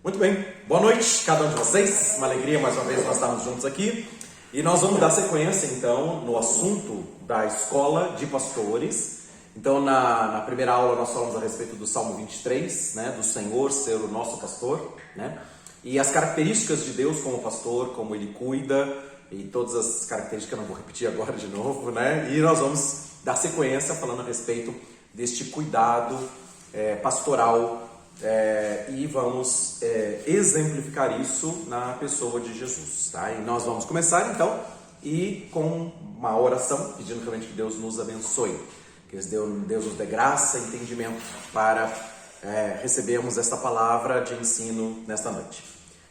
Muito bem, boa noite cada um de vocês, uma alegria mais uma vez nós estarmos juntos aqui e nós vamos dar sequência então no assunto da escola de pastores. Então na primeira aula nós falamos a respeito do Salmo 23, né, do Senhor ser o nosso pastor, né, e as características de Deus como pastor, como Ele cuida e todas as características que eu não vou repetir agora de novo, né, e nós vamos dar sequência falando a respeito deste cuidado pastoral. E vamos exemplificar isso na pessoa de Jesus, tá? E nós vamos começar então com uma oração pedindo realmente que Deus nos abençoe, que Deus nos dê graça e entendimento para recebermos esta palavra de ensino nesta noite.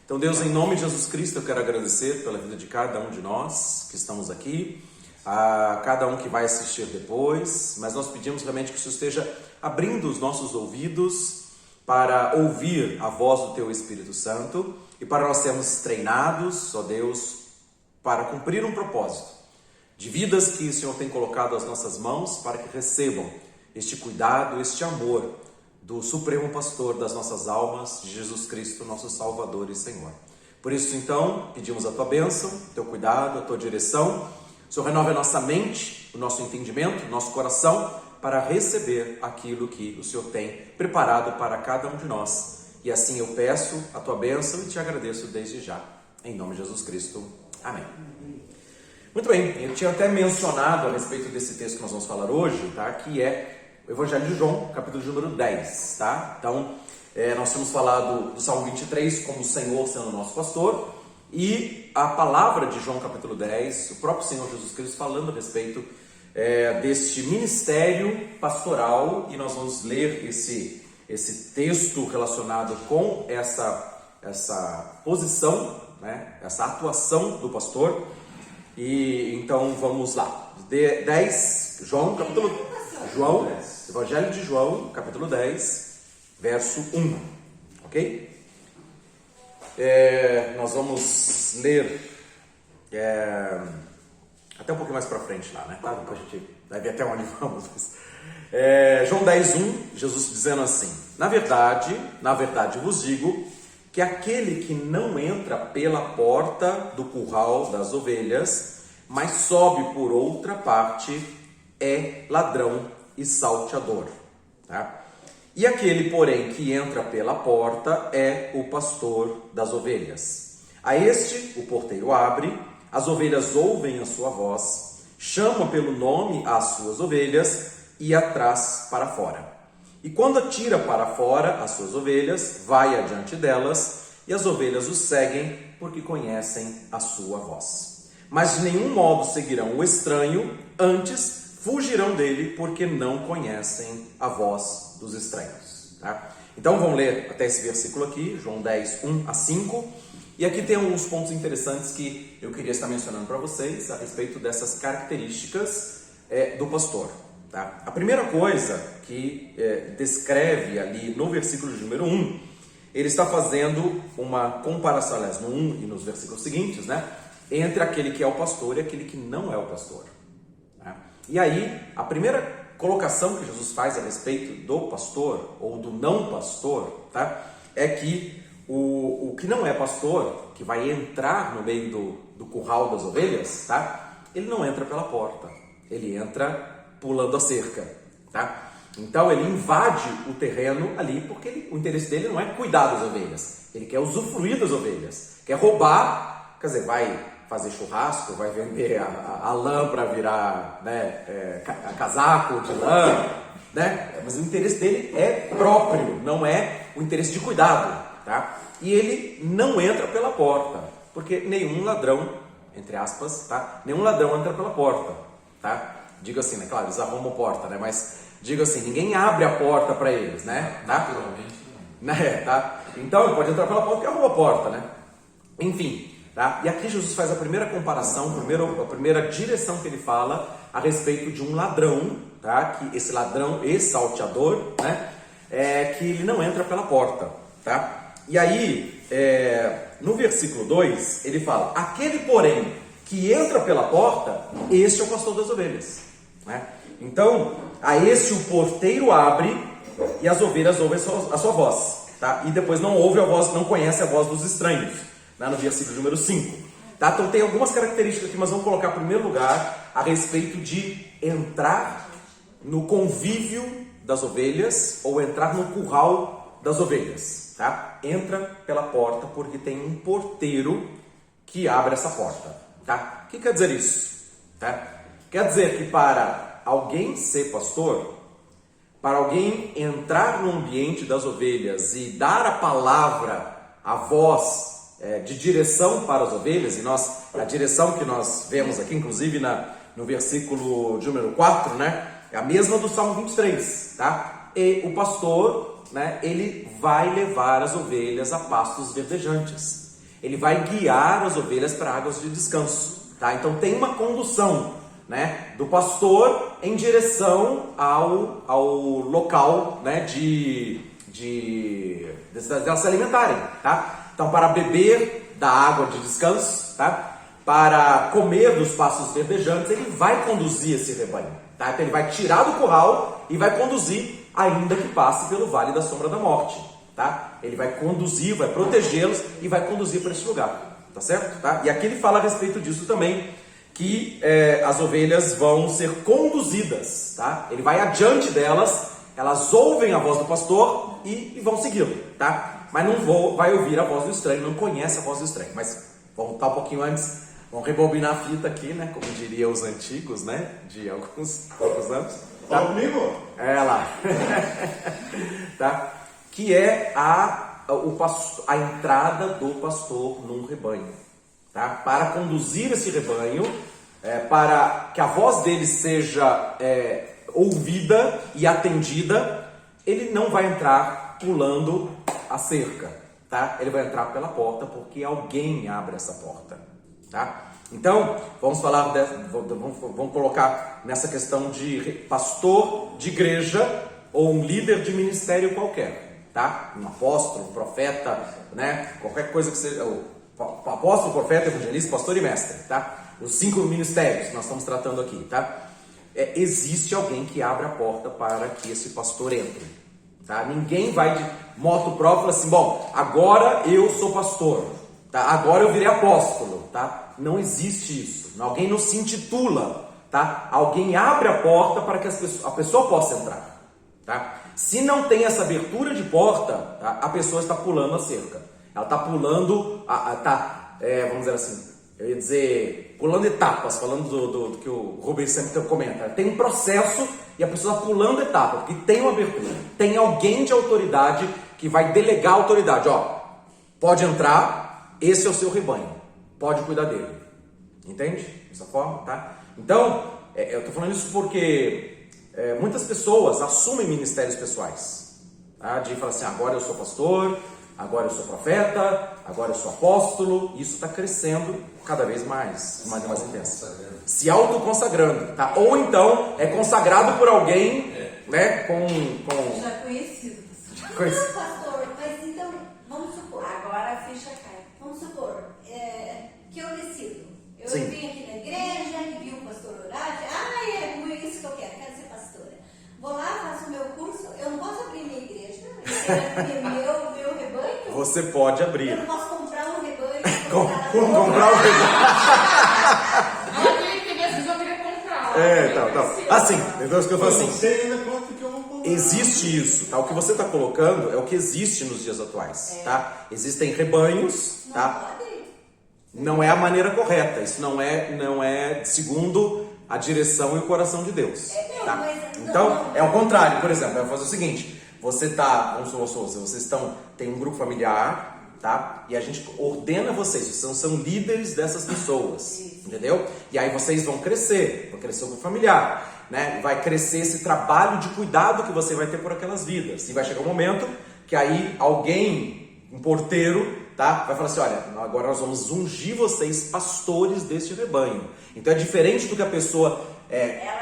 Então Deus, em nome de Jesus Cristo, eu quero agradecer pela vida de cada um de nós que estamos aqui, a cada um que vai assistir depois, mas nós pedimos realmente que o Senhor esteja abrindo os nossos ouvidos para ouvir a voz do Teu Espírito Santo e para nós sermos treinados, ó Deus, para cumprir um propósito de vidas que o Senhor tem colocado às nossas mãos para que recebam este cuidado, este amor do Supremo Pastor das nossas almas, de Jesus Cristo, nosso Salvador e Senhor. Por isso, então, pedimos a Tua bênção, o Teu cuidado, a Tua direção. O Senhor renove a nossa mente, o nosso entendimento, o nosso coração, para receber aquilo que o Senhor tem preparado para cada um de nós. E assim eu peço a Tua bênção e Te agradeço desde já. Em nome de Jesus Cristo. Amém. Muito bem, eu tinha até mencionado a respeito desse texto que nós vamos falar hoje, tá? Que é o Evangelho de João, capítulo número 10, tá? Então, nós temos falado do Salmo 23 como o Senhor sendo o nosso pastor, e a palavra de João, capítulo 10, o próprio Senhor Jesus Cristo falando a respeito deste ministério pastoral, e nós vamos ler esse texto relacionado com essa posição, né, essa atuação do pastor. E então vamos lá, Evangelho de João, capítulo 10, verso 1, ok? Nós vamos ler até um pouquinho mais para frente lá, né? Tá? Depois a gente vai ver até onde vamos. João 10:1, Jesus dizendo assim: na verdade vos digo que aquele que não entra pela porta do curral das ovelhas, mas sobe por outra parte, é ladrão e salteador. Tá? E aquele, porém, que entra pela porta é o pastor das ovelhas. A este o porteiro abre, as ovelhas ouvem a sua voz, chama pelo nome as suas ovelhas e as traz para fora. E quando atira para fora as suas ovelhas, vai adiante delas, e as ovelhas o seguem porque conhecem a sua voz. Mas de nenhum modo seguirão o estranho, antes fugirão dele porque não conhecem a voz dos estranhos. Tá? Então vamos ler até esse versículo aqui, João 10, 1 a 5. E aqui tem alguns pontos interessantes que eu queria estar mencionando para vocês a respeito dessas características do pastor. Tá? A primeira coisa que descreve ali no versículo de número 1, ele está fazendo uma comparação, aliás, no 1 e nos versículos seguintes, né, entre aquele que é o pastor e aquele que não é o pastor. Tá? E aí, a primeira colocação que Jesus faz a respeito do pastor ou do não pastor, tá, é que o que não é pastor, que vai entrar no meio do curral das ovelhas, tá? Ele não entra pela porta, ele entra pulando a cerca, tá? Então ele invade o terreno ali porque o interesse dele não é cuidar das ovelhas, ele quer usufruir das ovelhas, quer roubar, quer dizer, vai fazer churrasco, vai vender a lã para virar, né, casaco de lã, né? Mas o interesse dele é próprio, não é o interesse de cuidado. Tá? E ele não entra pela porta, porque nenhum ladrão, entre aspas, tá? Nenhum ladrão entra pela porta, tá? Digo assim, né? Claro, eles arrumam porta, né? Mas digo assim, ninguém abre a porta para eles, né? Tá? Naturalmente, não. Tá? Então ele pode entrar pela porta e arruma a porta, né? Enfim, tá? E aqui Jesus faz a primeira comparação, a primeira direção que ele fala a respeito de um ladrão, tá? Que esse ladrão, esse salteador, né? Que ele não entra pela porta, tá? E aí, no versículo 2, ele fala: aquele, porém, que entra pela porta, este é o pastor das ovelhas. Né? Então, a este o porteiro abre e as ovelhas ouvem a sua voz. tá? E depois não ouve a voz, não conhece a voz dos estranhos, né? No versículo número 5. Tá? Então tem algumas características aqui, mas vamos colocar em primeiro lugar a respeito de entrar no convívio das ovelhas ou entrar no curral das ovelhas. Tá? Entra pela porta porque tem um porteiro que abre essa porta. Tá? O que quer dizer isso? Tá? Quer dizer que para alguém ser pastor, para alguém entrar no ambiente das ovelhas e dar a palavra, a voz de direção para as ovelhas, e a direção que nós vemos aqui, inclusive no versículo de número 4, né, é a mesma do Salmo 23, tá? E o pastor, né, ele vai levar as ovelhas a pastos verdejantes, ele vai guiar as ovelhas para águas de descanso, tá? Então tem uma condução, né, do pastor em direção ao local, né, delas se alimentarem, tá? Então, para beber da água de descanso, tá? Para comer dos pastos verdejantes, ele vai conduzir esse rebanho, tá? Então, ele vai tirar do curral e vai conduzir, ainda que passe pelo vale da sombra da morte, tá? Ele vai conduzir, vai protegê-los e vai conduzir para esse lugar, tá certo? Tá? E aqui ele fala a respeito disso também, que as ovelhas vão ser conduzidas, tá? Ele vai adiante delas, elas ouvem a voz do pastor e vão segui-lo, tá? Mas não vai ouvir a voz do estranho, não conhece a voz do estranho. Mas vamos voltar um pouquinho antes, vamos rebobinar a fita aqui, né? Como diriam os antigos, né? De alguns anos. Tá? Comigo? É lá. Tá? Que é a entrada do pastor num rebanho. Tá? Para conduzir esse rebanho, para que a voz dele seja ouvida e atendida, ele não vai entrar pulando a cerca, tá? Ele vai entrar pela porta porque alguém abre essa porta, tá? Então, vamos falar, vamos colocar nessa questão de pastor de igreja ou um líder de ministério qualquer, tá? Um apóstolo, um profeta, né? Qualquer coisa que seja, o apóstolo, profeta, evangelista, pastor e mestre, tá? Os 5 ministérios que nós estamos tratando aqui, tá? Existe alguém que abre a porta para que esse pastor entre. Tá? Ninguém vai de moto próprio e fala assim, bom, agora eu sou pastor, tá? Agora eu virei apóstolo, tá? Não existe isso. Alguém não se intitula, tá? Alguém abre a porta para que a pessoa possa entrar, tá? Se não tem essa abertura de porta, tá? A pessoa está pulando a cerca. Ela está pulando, vamos dizer assim, eu ia dizer, pulando etapas, falando do que o Rubens sempre comenta. Tem um processo e a pessoa está pulando etapas, porque tem uma abertura. Tem alguém de autoridade que vai delegar a autoridade. Ó, pode entrar, esse é o seu rebanho. Pode cuidar dele. Entende? Dessa forma, tá? Então, eu estou falando isso porque muitas pessoas assumem ministérios pessoais. Tá? De falar assim, agora eu sou pastor, agora eu sou profeta, agora eu sou apóstolo. Isso está crescendo cada vez mais intenso. Se autoconsagrando, tá? Ou então é consagrado por alguém, né? Já conhecido. Conhecido. Pastor, mas então, vamos supor, agora a ficha cai. Vamos supor que eu decido. Eu Sim. vim aqui na igreja, vi o pastor orar, é isso que eu quero ser pastora. Vou lá, faço o meu curso, eu não posso abrir minha igreja, eu quero abrir meu rebanho. Você pode abrir. Eu não posso comprar um rebanho. Comprar o rebanho. Aquele que decisão queria comprar. Tá. Assim, então isso que eu falo assim. Você ainda conta que eu vou comprar. Existe isso, tá? O que você está colocando é o que existe nos dias atuais, tá? Existem rebanhos, tá? Não é a maneira correta. Isso não é segundo a direção e o coração de Deus, tá? Então, é o contrário. Por exemplo, eu vou fazer o seguinte: você tá, vamos supor, vocês tem um grupo familiar, tá? E a gente ordena vocês são líderes dessas pessoas, entendeu? E aí vocês vão crescer o grupo familiar, né? Vai crescer esse trabalho de cuidado que você vai ter por aquelas vidas. E vai chegar um momento que aí alguém, um porteiro, tá? Vai falar assim, olha, agora nós vamos ungir vocês pastores deste rebanho. Então é diferente do que a pessoa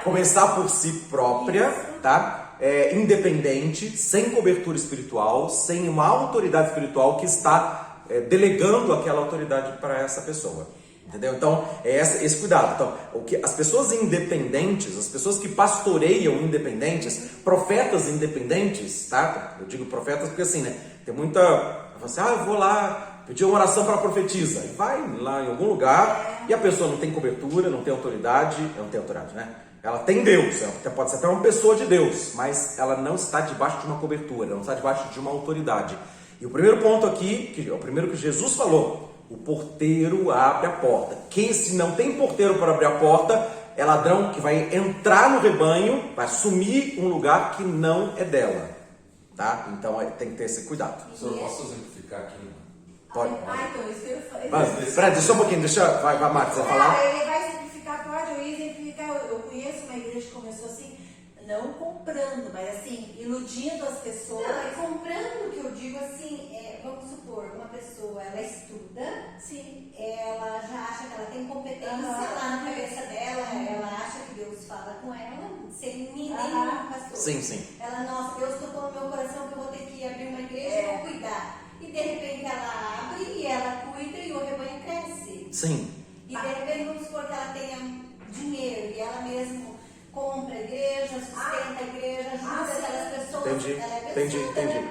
começar por si própria, tá? Independente, sem cobertura espiritual, sem uma autoridade espiritual que está delegando aquela autoridade para essa pessoa. Entendeu? Então, é esse cuidado. Então, as pessoas independentes, as pessoas que pastoreiam independentes, profetas independentes, tá? Eu digo profetas porque assim, né? Tem muita... Fala assim, eu vou lá pedir uma oração para a profetisa. E vai lá em algum lugar e a pessoa não tem cobertura, não tem autoridade, né? Ela tem Deus, ela pode ser até uma pessoa de Deus, mas ela não está debaixo de uma cobertura, não está debaixo de uma autoridade. E o primeiro ponto aqui, que é o primeiro que Jesus falou, o porteiro abre a porta. Quem se não tem porteiro para abrir a porta, é ladrão que vai entrar no rebanho, vai assumir um lugar que não é dela, tá? Então tem que ter esse cuidado. Só posso exemplificar aqui? Pode. Então, isso que eu falei. Mas, Fred, só um pouquinho, vai, Marcos, você vai falar? Ele vai simplificar, pode, eu ia exemplificar. Eu conheço uma igreja que começou assim, não comprando, mas assim, iludindo as pessoas. Não, é comprando, que eu digo assim, vamos supor, uma pessoa, ela estuda, Sim. ela já acha que ela tem competência lá na cabeça dela, ela acha que Deus fala com ela, sem ninguém pastor. Sim. Ela, nossa, Deus tocou no meu coração que eu vou ter que abrir uma igreja e vou cuidar. E de repente ela abre e ela cuida e o rebanho cresce. Sim. E de repente vamos supor que ela tenha dinheiro e ela mesmo compra a igreja, sustenta a igreja, ajuda aquelas pessoas. Entendi, Ela é entendi.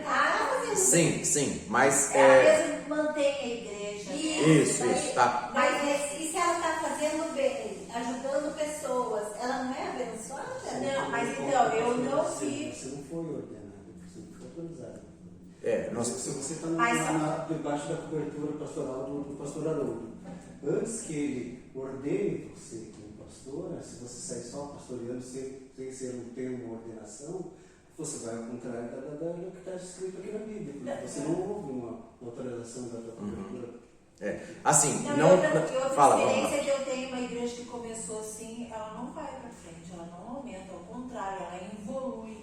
Sim, mas Ela mesmo mantém a igreja. Isso, tá. Mas e se ela está fazendo bem, ajudando pessoas, ela não é abençoada? Não, mas então, eu não vi. Você não foi ordenado, você não foi autorizado. Se você está Mas- debaixo da cobertura pastoral do pastor Haroldo, antes que ele ordene você como pastora, se você sair só pastoreando sem ser um termo ordenação, você vai ao contrário do que está escrito aqui na Bíblia, porque você não houve uma autorização da tua cobertura. Assim, Não, não... e outra Fala, experiência vamos lá. que eu tenho, uma igreja que começou assim, ela não vai para frente, ela não aumenta, ao contrário, ela evolui,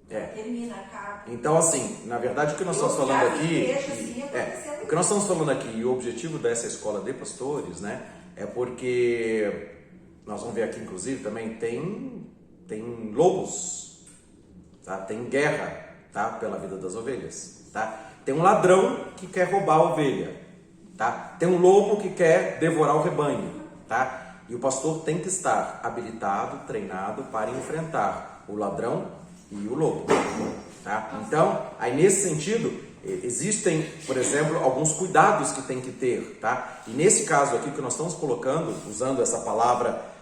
termina, acaba. Então, assim, na verdade, o que nós estamos Eu já falando vi aqui... igreja assim, aconteceu o que nós estamos falando aqui, e o objetivo dessa escola de pastores, né, é porque... Nós vamos ver aqui, inclusive, também tem lobos, tá? Tem guerra, tá? Pela vida das ovelhas, tá? Tem um ladrão que quer roubar a ovelha, tá? Tem um lobo que quer devorar o rebanho, tá? E o pastor tem que estar habilitado, treinado para enfrentar o ladrão e o lobo, tá? Então, aí nesse sentido, existem, por exemplo, alguns cuidados que tem que ter, tá? E nesse caso aqui que nós estamos colocando, usando essa palavra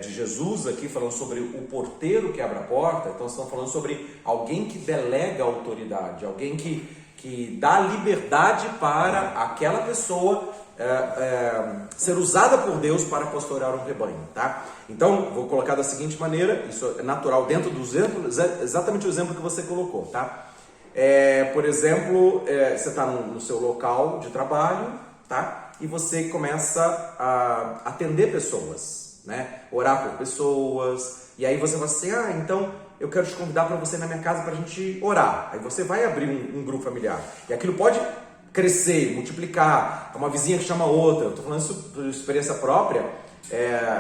de Jesus aqui, falando sobre o porteiro que abre a porta, então estamos falando sobre alguém que delega autoridade, alguém que dá liberdade para aquela pessoa ser usada por Deus para pastorear um rebanho, tá? Então, vou colocar da seguinte maneira, isso é natural dentro do exemplo, exatamente o exemplo que você colocou, tá? Por exemplo, você está no seu local de trabalho, tá? E você começa a atender pessoas, né? Orar por pessoas, e aí você vai assim, então eu quero te convidar para você ir na minha casa para a gente orar. Aí você vai abrir um grupo familiar, e aquilo pode crescer, multiplicar, uma vizinha que chama outra. Eu estou falando isso por experiência própria.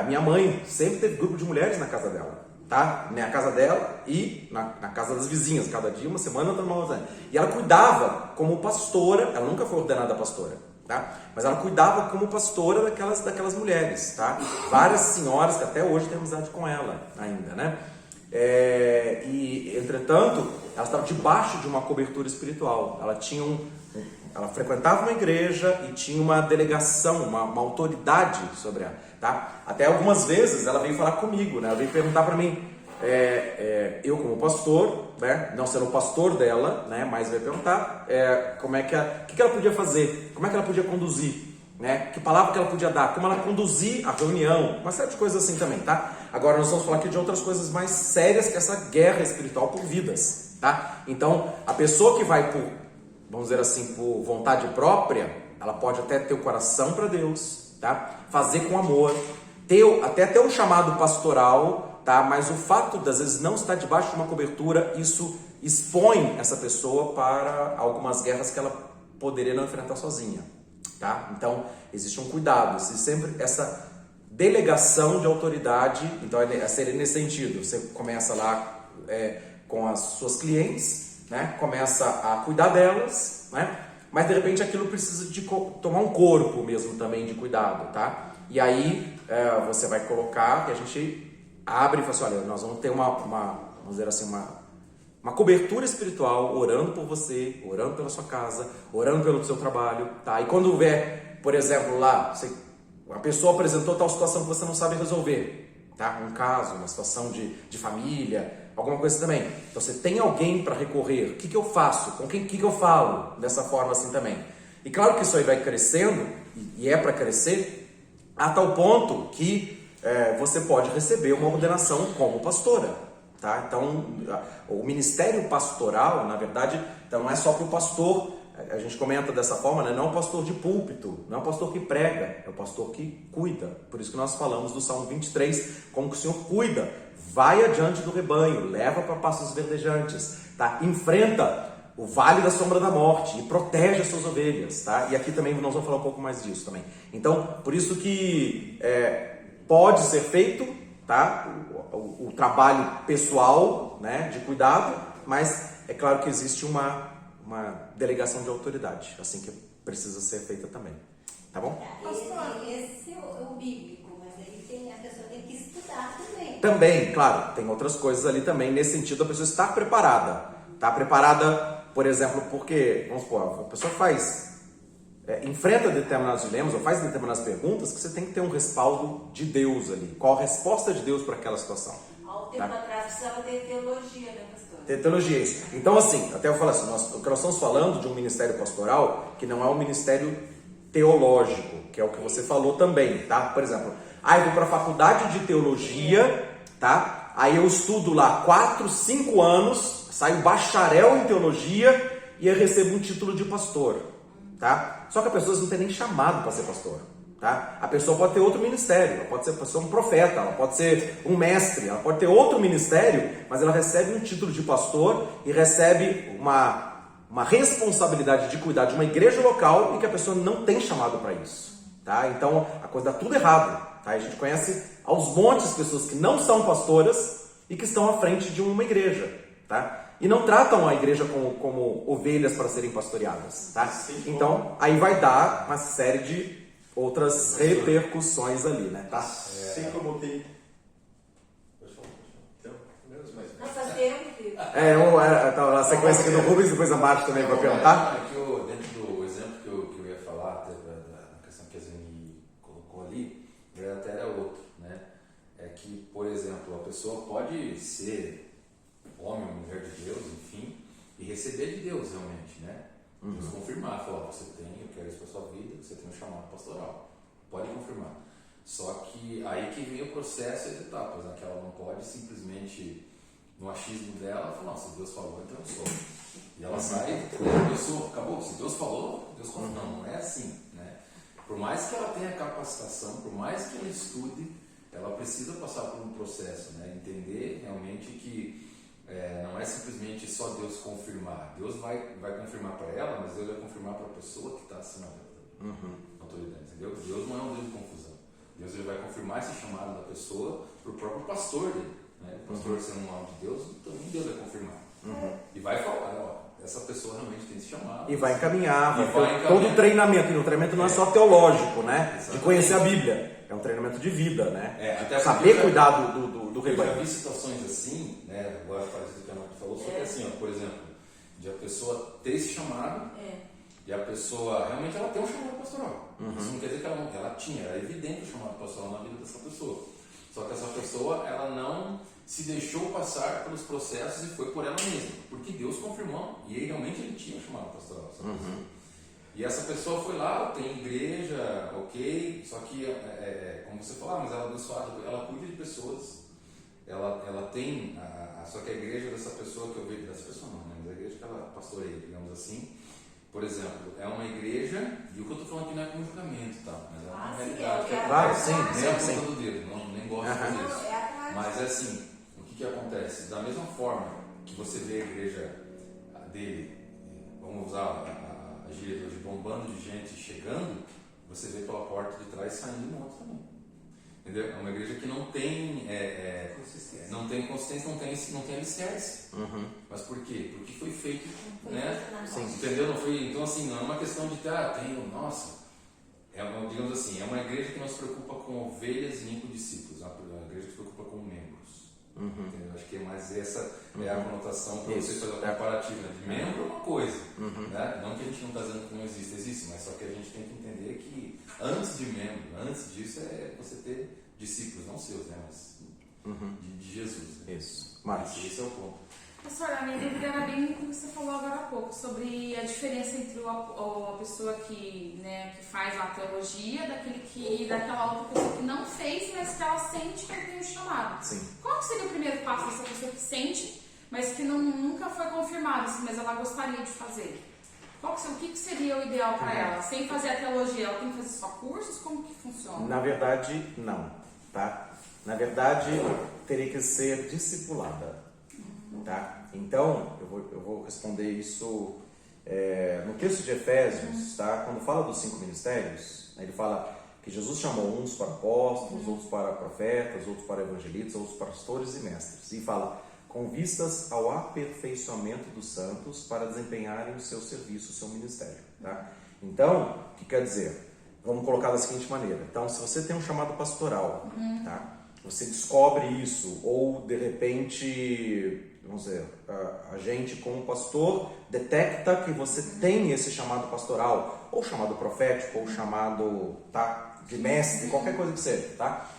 Minha mãe sempre teve grupo de mulheres na casa dela, tá? Na casa dela e na casa das vizinhas, cada dia, uma semana, outra semana. E ela cuidava como pastora, ela nunca foi ordenada pastora, tá? Mas ela cuidava como pastora daquelas mulheres, tá? Várias senhoras que até hoje têm amizade com ela ainda, né? E entretanto, ela estava debaixo de uma cobertura espiritual. Ela frequentava uma igreja e tinha uma delegação, uma autoridade sobre ela, tá? Até algumas vezes ela veio falar comigo, né? Ela veio perguntar para mim, eu como pastor, né? Não sendo o pastor dela, né? Mas veio perguntar o que ela podia fazer, como é que ela podia conduzir, né? Que palavra que ela podia dar, como ela conduzir a reunião, uma série de coisas assim também, tá? Agora nós vamos falar aqui de outras coisas mais sérias, que é essa guerra espiritual por vidas, tá? Então, a pessoa que vai vamos dizer assim, por vontade própria, ela pode até ter o coração para Deus, tá? Fazer com amor, até ter um chamado pastoral, tá? Mas o fato das vezes não estar debaixo de uma cobertura, isso expõe essa pessoa para algumas guerras que ela poderia não enfrentar sozinha, tá? Então, existe um cuidado, existe sempre essa delegação de autoridade. Então, seria nesse sentido, você começa lá com as suas clientes, né? Começa a cuidar delas, né? Mas de repente aquilo precisa de tomar um corpo mesmo também de cuidado, tá? E aí você vai colocar, que a gente abre e fala assim, olha, nós vamos ter vamos dizer assim, uma cobertura espiritual, orando por você, orando pela sua casa, orando pelo seu trabalho, tá? E quando houver, por exemplo, lá, a pessoa apresentou tal situação que você não sabe resolver, tá? Um caso, uma situação de família, alguma coisa também. Então você tem alguém para recorrer. O que eu faço? Com quem que eu falo? Dessa forma assim também. E claro que isso aí vai crescendo, e é para crescer, a tal ponto que você pode receber uma ordenação como pastora. Tá? Então, o ministério pastoral, na verdade, então não é só para o pastor, a gente comenta dessa forma, né? Não é um pastor de púlpito, não é um pastor que prega, é o pastor que cuida. Por isso que nós falamos do Salmo 23, como que o Senhor cuida, vai adiante do rebanho, leva para pastos verdejantes, tá? Enfrenta o vale da sombra da morte e protege as suas ovelhas. Tá? E aqui também nós vamos falar um pouco mais disso também. Então, por isso que pode ser feito, tá? O trabalho pessoal, né, de cuidado, mas é claro que existe uma delegação de autoridade, assim que precisa ser feita também, tá bom? Esse é o bíblico, mas aí a pessoa tem que estudar também. Também, claro, tem outras coisas ali também, nesse sentido, a pessoa estar preparada. Tá preparada, por exemplo, porque, vamos supor, a pessoa enfrenta determinados dilemas ou faz determinadas perguntas que você tem que ter um respaldo de Deus ali. Qual a resposta de Deus para aquela situação? Há um tempo atrás precisava ter teologia, né, pastor? Ter teologia, isso. Então, assim, até eu falo assim, o que nós estamos falando de um ministério pastoral que não é um ministério teológico, que é o que você falou também, tá? Por exemplo, eu vou para a faculdade de teologia, tá? Aí eu estudo lá 4, 5 anos, saio bacharel em teologia e eu recebo um título de pastor, tá? Só que a pessoa não tem nem chamado para ser pastor, tá? A pessoa pode ter outro ministério, ela pode ser um profeta, ela pode ser um mestre, ela pode ter outro ministério, mas ela recebe um título de pastor e recebe uma responsabilidade de cuidar de uma igreja local e que a pessoa não tem chamado para isso, tá? Então a coisa dá tudo errado, tá? A gente conhece aos montes pessoas que não são pastoras e que estão à frente de uma igreja, tá? E não tratam a igreja como ovelhas para serem pastoreadas, tá? Então, aí vai dar uma série de outras repercussões ali, né, tá? Assim como tem... Não faz tempo, filho. A sequência aqui do Rubens, depois a Marte também vai perguntar. Dentro do exemplo que eu ia falar, até na questão que a Zeni colocou ali, até era outro, né? É que, por exemplo, a pessoa pode ser homem ou mulher de Deus, enfim, e receber de Deus realmente, né? Deus confirmar, falar, eu quero isso para sua vida, você tem um chamado pastoral. Pode confirmar. Só que aí que vem o processo e as etapas, né? Que ela não pode simplesmente, no achismo dela, falar, se Deus falou, então eu sou. E ela sai, eu sou, acabou. Se Deus falou, Deus confirmou. Não é assim, né? Por mais que ela tenha capacitação, por mais que ela estude, ela precisa passar por um processo, né? Entender realmente que não é simplesmente só Deus confirmar. Deus vai confirmar para ela, mas Deus vai confirmar para a pessoa que está acima dela. Autoridade, entendeu? Deus não é um Deus de confusão. Deus ele vai confirmar esse chamado da pessoa para o próprio pastor dele. Né? O pastor sendo um alvo de Deus, também Deus vai confirmar. E vai falar, essa pessoa realmente tem esse chamado. E vai encaminhar, todo o treinamento. E o treinamento não é só teológico, né? Exatamente. De conhecer a Bíblia. É um treinamento de vida, né? Até saber cuidar do rebanho. Eu já vi situações assim, né? Agora parece que a Marta falou, só que assim, por exemplo, de a pessoa ter esse chamado e a pessoa realmente ela tem um chamado pastoral. Isso não quer dizer que ela tinha, era evidente o chamado pastoral na vida dessa pessoa. Só que essa pessoa, ela não se deixou passar pelos processos e foi por ela mesma, porque Deus confirmou e realmente ele tinha um chamado pastoral. E essa pessoa foi lá, tem igreja, ok, só que, como você falou, mas ela é abençoada, ela cuida de pessoas, ela tem, só que a igreja dessa pessoa que eu vejo, dessa pessoa não, né, mas a igreja que ela pastoreia, digamos assim, por exemplo, é uma igreja, e o que eu estou falando aqui não é com julgamento, tá? Mas é uma realidade. Claro, sim, Nem a ponta do dedo, nem gosto de fazer isso. Não, Mas é assim, o que acontece? Da mesma forma que você vê a igreja dele, vamos usar a gíria de hoje, bombando de gente chegando, você vê pela porta de trás saindo um monte também. Entendeu? É uma igreja que não tem consistência, não tem alicerce. Mas por quê? Porque foi feito, né? Sim. Entendeu? Não foi, então assim, não é uma questão de digamos assim, é uma igreja que não se preocupa com ovelhas nem com discípulos, é uma igreja que se preocupa com membros. Entendeu? Acho que é mais essa é a conotação para você fazer uma comparativa de membro é uma coisa. Né? Não que a gente não está dizendo que não existe, mas só que a gente tem que entender que antes de membro, antes disso é você ter discípulos, não seus, né? Mas de Jesus. Né? Isso. Mas esse é o ponto. Pastor, a minha dúvida era bem o que você falou agora há pouco, sobre a diferença entre a pessoa que, né, que faz a teologia daquela outra pessoa que não fez, mas que ela sente que tem um chamado. Sim. Qual seria o primeiro passo dessa pessoa que sente, mas que nunca foi confirmado, assim, mas ela gostaria de fazer? O que seria o ideal para ela? Sem fazer a teologia, ela tem que fazer só cursos? Como que funciona? na verdade, não, tá? Na verdade, teria que ser discipulada. Tá? Então, eu vou responder isso no texto de Efésios, tá? Quando fala dos 5 ministérios, ele fala que Jesus chamou uns para apóstolos, outros para profetas, outros para evangelistas, outros para pastores e mestres. E fala, com vistas ao aperfeiçoamento dos santos para desempenharem o seu serviço, o seu ministério. Tá? Então, o que quer dizer? Vamos colocar da seguinte maneira. Então, se você tem um chamado pastoral, tá? Você descobre isso, ou de repente, vamos dizer, a gente como pastor detecta que você tem esse chamado pastoral, ou chamado profético, ou chamado de mestre, qualquer coisa que seja, tá?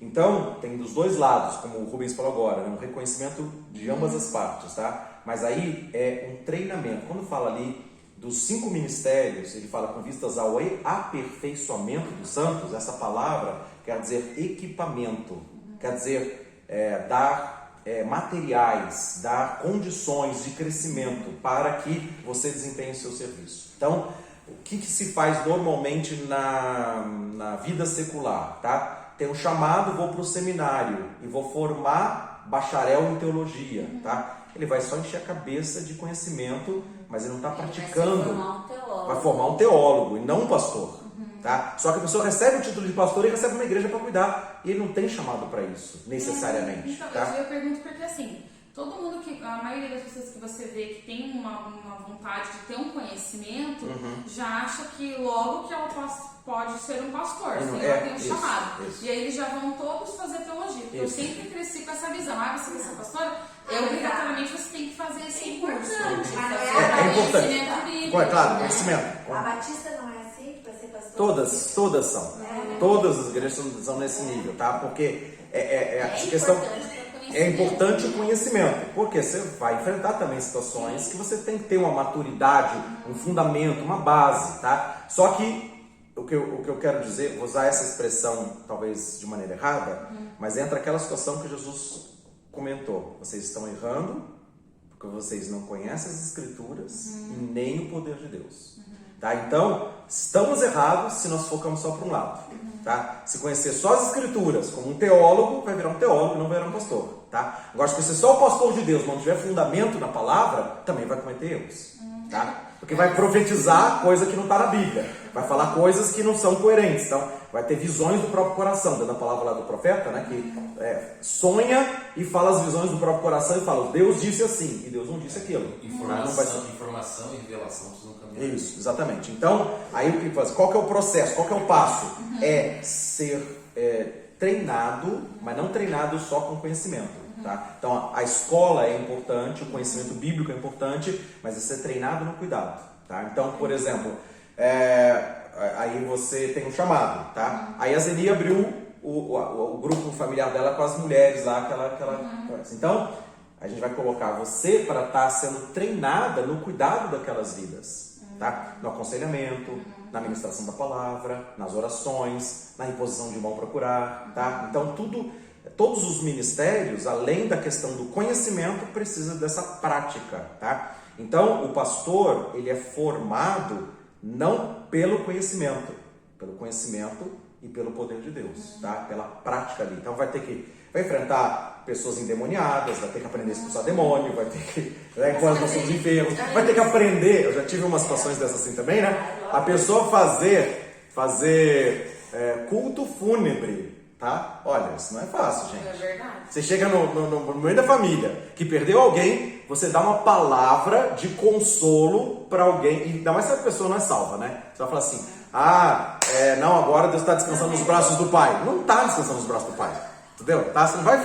Então, tem dos dois lados, como o Rubens falou agora, né? Um reconhecimento de ambas as partes, tá? Mas aí é um treinamento. Quando fala ali dos 5 ministérios, ele fala com vistas ao aperfeiçoamento dos santos, essa palavra quer dizer equipamento, quer dizer dar materiais, dar condições de crescimento para que você desempenhe o seu serviço. Então, o que se faz normalmente na vida secular, tá? Tem um chamado, vou para o seminário e vou formar bacharel em teologia, tá? Ele vai só encher a cabeça de conhecimento, mas ele não está praticando. Vai formar um teólogo e não um pastor. Tá? Só que a pessoa recebe o título de pastor e recebe uma igreja para cuidar. E ele não tem chamado para isso, necessariamente. Então, tá? eu pergunto porque assim, todo mundo a maioria das pessoas que você vê que tem uma vontade de ter um conhecimento, já acha que logo que ela pode ser um pastor, se ela tem um chamado. Isso. E aí eles já vão todos fazer teologia. Porque eu sempre cresci com essa visão. Você quer ser pastora? Obrigatoriamente você tem que fazer esse curso. É importante. Claro, conhecimento. A Batista não é assim, para ser pastor? Todas são. Todas as igrejas são nesse nível, tá? Porque a questão é importante o conhecimento, porque você vai enfrentar também situações que você tem que ter uma maturidade, um fundamento, uma base, tá? Só que o que eu quero dizer, vou usar essa expressão talvez de maneira errada, mas entra aquela situação que Jesus comentou: vocês estão errando porque vocês não conhecem as Escrituras e nem o poder de Deus. Tá? Então, estamos errados se nós focamos só para um lado. Tá? Se conhecer só as Escrituras como um teólogo, vai virar um teólogo e não vai virar um pastor. Tá? Agora, se conhecer só o pastor de Deus, não tiver fundamento na palavra, também vai cometer erros. Tá? Porque vai profetizar coisa que não está na Bíblia. Vai falar coisas que não são coerentes. Então, vai ter visões do próprio coração. Dando a palavra lá do profeta, né, que sonha e fala as visões do próprio coração e fala, Deus disse assim, e Deus não disse aquilo. Informação e revelação precisam caminhar. Isso, exatamente. Então, aí o que faz? Qual que é o processo? Qual que é o passo? É ser treinado, mas não treinado só com conhecimento. Tá? Então, a escola é importante, o conhecimento bíblico é importante, mas é ser treinado no cuidado. Tá? Então, por exemplo, aí você tem um chamado. Tá? Aí a Zeni abriu o grupo familiar dela com as mulheres lá, Então, a gente vai colocar você para estar sendo treinada no cuidado daquelas vidas. Tá? No aconselhamento, na ministração da palavra, nas orações, na imposição de mão para curar. Tá? Então, todos os ministérios, além da questão do conhecimento, precisa dessa prática, tá? Então, o pastor, ele é formado não pelo conhecimento e pelo poder de Deus, tá? Pela prática ali. Então, vai enfrentar pessoas endemoniadas, vai ter que aprender a expulsar demônio, vai ter que impor as noções dos enfermos, vai ter que aprender. Eu já tive umas situações dessas assim também, né? A pessoa fazer culto fúnebre. Tá? Olha, isso não é fácil, gente. É verdade. Você chega no meio da família que perdeu alguém, você dá uma palavra de consolo para alguém, e ainda mais se a pessoa não é salva, né? Você vai falar assim, não, agora Deus está descansando nos braços do Pai. Não está descansando nos braços do Pai, entendeu? Tá? Você não vai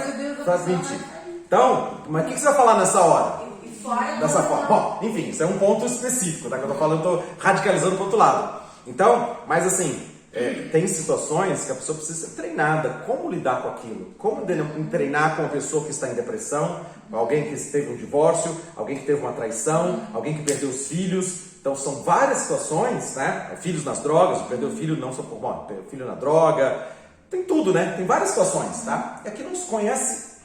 mentir. Então, mas o que você vai falar nessa hora? E fora Dessa forma. Bom, enfim, isso é um ponto específico, tá? Que eu tô falando, eu tô radicalizando pro outro lado. Então, mas assim, tem situações que a pessoa precisa ser treinada. Como lidar com aquilo? Como treinar com uma pessoa que está em depressão, alguém que teve um divórcio, alguém que teve uma traição, alguém que perdeu os filhos. Então, são várias situações, né? Filhos nas drogas, perdeu o filho não só por... Bom, filho na droga, tem tudo, né? Tem várias situações, tá? E aqui não se conhece,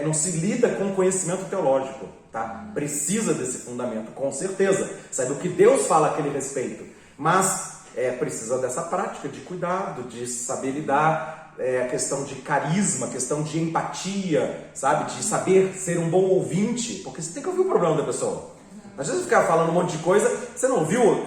não se lida com conhecimento teológico, tá? Precisa desse fundamento, com certeza. Sabe o que Deus fala a aquele respeito. Mas precisa dessa prática de cuidado, de saber lidar, a questão de carisma, a questão de empatia, sabe? De saber ser um bom ouvinte, porque você tem que ouvir o problema da pessoa. Às vezes ficar falando um monte de coisa, você não viu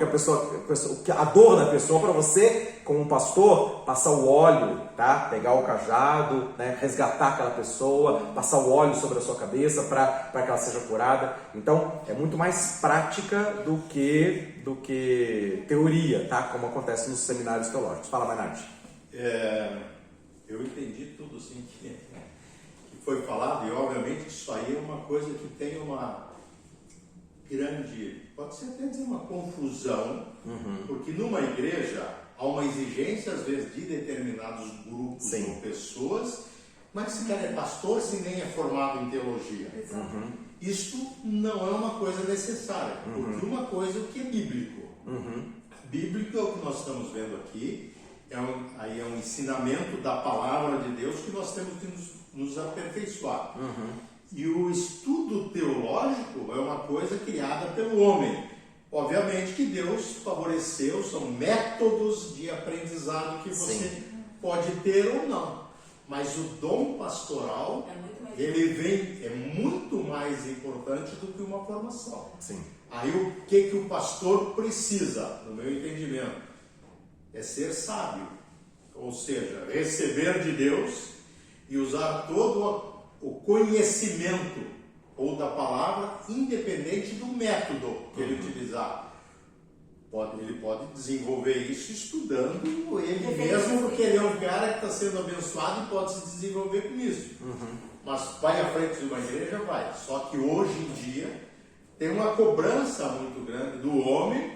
que a dor da pessoa, para você, como um pastor, passar o óleo, tá? Pegar o cajado, né? Resgatar aquela pessoa, passar o óleo sobre a sua cabeça para que ela seja curada. Então, é muito mais prática do que teoria, tá? Como acontece nos seminários teológicos. Fala, Maynard. Eu entendi tudo assim que foi falado, e obviamente isso aí é uma coisa que tem uma grande, pode-se até dizer uma confusão, porque numa igreja há uma exigência às vezes de determinados grupos ou pessoas, mas esse cara é pastor se nem é formado em teologia. Isto não é uma coisa necessária, porque uma coisa é o que é bíblico. Bíblico é o que nós estamos vendo aqui, aí é um ensinamento da palavra de Deus que nós temos que nos aperfeiçoar. E o estudo teológico é uma coisa criada pelo homem. Obviamente que Deus favoreceu, são métodos de aprendizado que você pode ter ou não. Mas o dom pastoral, ele é muito mais importante do que uma formação. Aí o que o pastor precisa, no meu entendimento, é ser sábio. Ou seja, receber de Deus e usar todo o conhecimento ou da palavra, independente do método que ele utilizar. Ele pode desenvolver isso estudando ele mesmo, porque ele é um cara que está sendo abençoado e pode se desenvolver com isso. Mas vai à frente de uma igreja, vai. Só que hoje em dia tem uma cobrança muito grande do homem,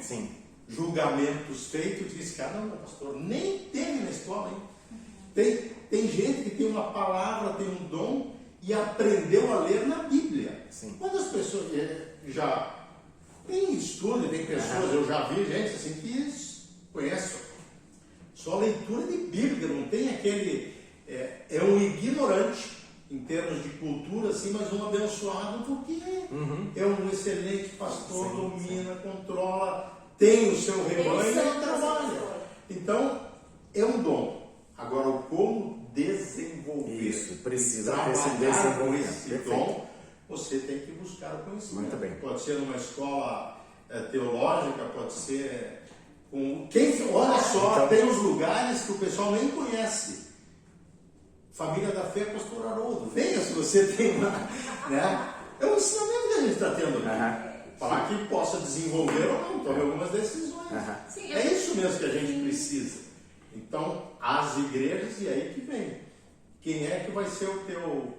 julgamentos feitos, diz, cara, não, pastor, nem teve na escola, hein? Tem gente que tem uma palavra, tem um dom, e aprendeu a ler na Bíblia. Quantas pessoas já tem estudo, tem pessoas, eu já vi gente assim que conhece só leitura de Bíblia, não tem aquele, é um ignorante em termos de cultura, assim, mas um abençoado porque é um excelente pastor, domina, controla, tem o seu rebanho e trabalha. Então, é um dom. Agora, como desenvolver, isso, precisa trabalhar com esse dom, você tem que buscar o conhecimento. Muito bem. Pode ser numa escola teológica, pode ser com... olha só, então, tem os lugares que o pessoal nem conhece. Família da Fé, Pastor Haroldo. Venha se você tem uma... né? É um ensinamento que a gente está tendo aqui. Para que possa desenvolver ou não, tome algumas decisões. É isso mesmo que a gente precisa. Então, as igrejas, e aí que vem. Quem é que vai ser o teu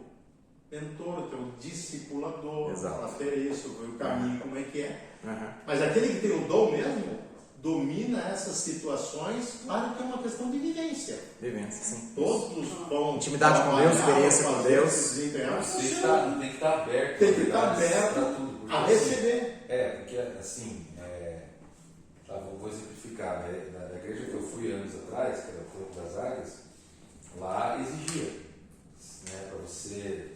mentor, o teu discipulador, para ter isso, ver o caminho, como é que é. Mas aquele que tem o dom mesmo, domina essas situações, claro que é uma questão de vivência. Todos vão... Intimidade com Deus, experiência com Deus. Tem que estar aberto. Tem que estar aberto a receber. Porque assim, vou exemplificar, né? Da igreja que eu fui anos atrás, que era o Campo das Águias, lá exigia, né, para você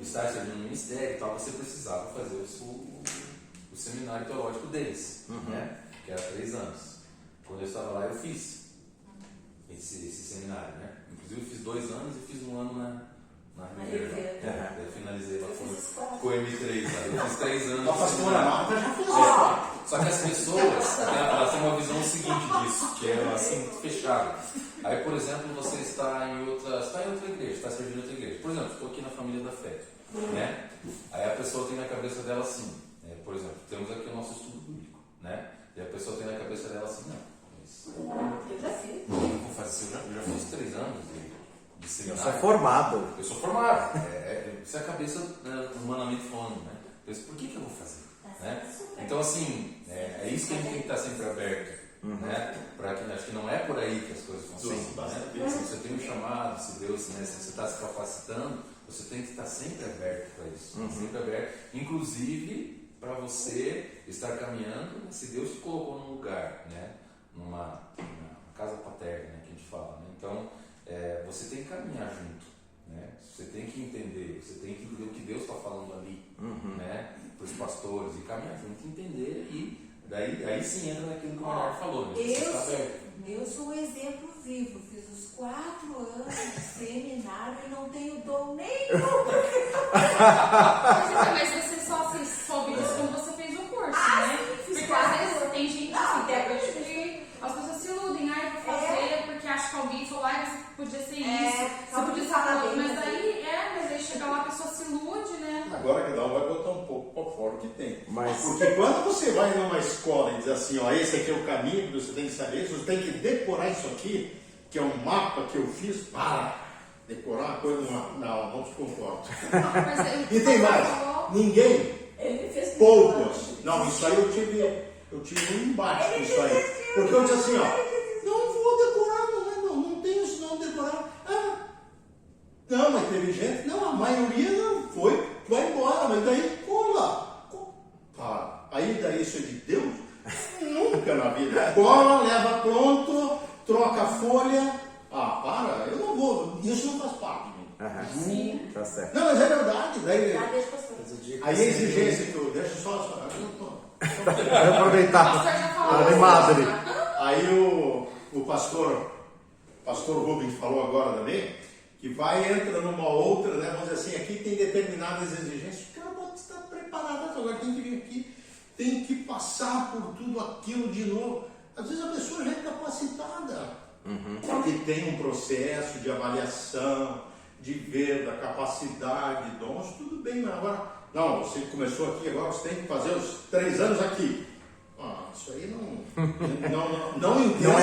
estar servindo no ministério e tal, você precisava fazer o seminário teológico deles, né, que era 3 anos. Quando eu estava lá, eu fiz esse seminário, né? Inclusive eu fiz 2 anos e fiz 1 ano na Ribeira. Eu finalizei lá com o M3, sabe? Eu fiz 3 anos. Só que as pessoas, elas têm uma visão seguinte disso, que é assim, muito fechada. Aí, por exemplo, você está em outra igreja, está servindo em outra igreja. Por exemplo, estou aqui na Família da Fé, né? Aí a pessoa tem na cabeça dela assim, por exemplo, temos aqui o nosso estudo bíblico, né? E a pessoa tem na cabeça dela assim, não, mas eu vou fazer, eu já fiz 3 anos de Eu seminário. sou formado. Eu sou formado. Isso é a cabeça, humanamente falando, né? Então, por que eu vou fazer? Né? Então, assim, é isso que a gente tem que estar sempre aberto. Né? Pra que, acho que não é por aí que as coisas funcionam. Né? Se você tem um chamado, se Deus, né, se você está se capacitando, você tem que estar sempre aberto para isso. Sempre aberto. Inclusive, para você estar caminhando, se Deus te colocou num lugar, né? numa casa paterna, né? Que a gente fala. Né? Então, você tem que caminhar junto. Né? Você tem que entender o que Deus está falando ali, né? Para os pastores, e caminhar junto, entender, e daí sim entra naquilo que o Manuel falou. Né? Eu sou um exemplo vivo, fiz os 4 anos de seminário e não tenho dom nenhum. Mas você só soube disso quando você fez o curso, né? Porque às vezes tem gente que as pessoas se iludem, eu vou fazer porque acho que alguém falou, você podia ser isso, você podia ser aquilo, mas aí chega lá, a pessoa se ilude, né? Agora cada um vai botar um pouco para fora o que tem. Mas... Porque quando você vai numa escola e diz assim, esse aqui é o caminho que você tem que saber, você tem que decorar isso aqui, que é um mapa que eu fiz para decorar uma coisa, não te concordo. E tem mais, ninguém, poucos, não, isso aí eu tive um embate com isso aí. Porque eu disse assim, não vou decorar, não tenho isso não decorar. Não, mas teve gente, a maioria não foi, vai embora, mas daí cola. Aí daí isso é de Deus? Nunca na vida. Cola, leva pronto, troca a folha. Eu não vou, isso não faz parte de mim. Sim. Tá certo. Não, mas é verdade. Daí, Deixa eu aí a exigência que eu deixo só. Vou aproveitar. Animado ali. Aí o pastor Rubens falou agora também, que entra numa outra, né? Vamos dizer assim, aqui tem determinadas exigências. O cara pode estar preparado, agora tem que vir aqui, tem que passar por tudo aquilo de novo. Às vezes a pessoa já é capacitada. Porque tem um processo de avaliação, de ver da capacidade, dons, tudo bem, mas agora, não, você começou aqui, agora você tem que fazer os 3 anos aqui. Isso aí não entendo. Não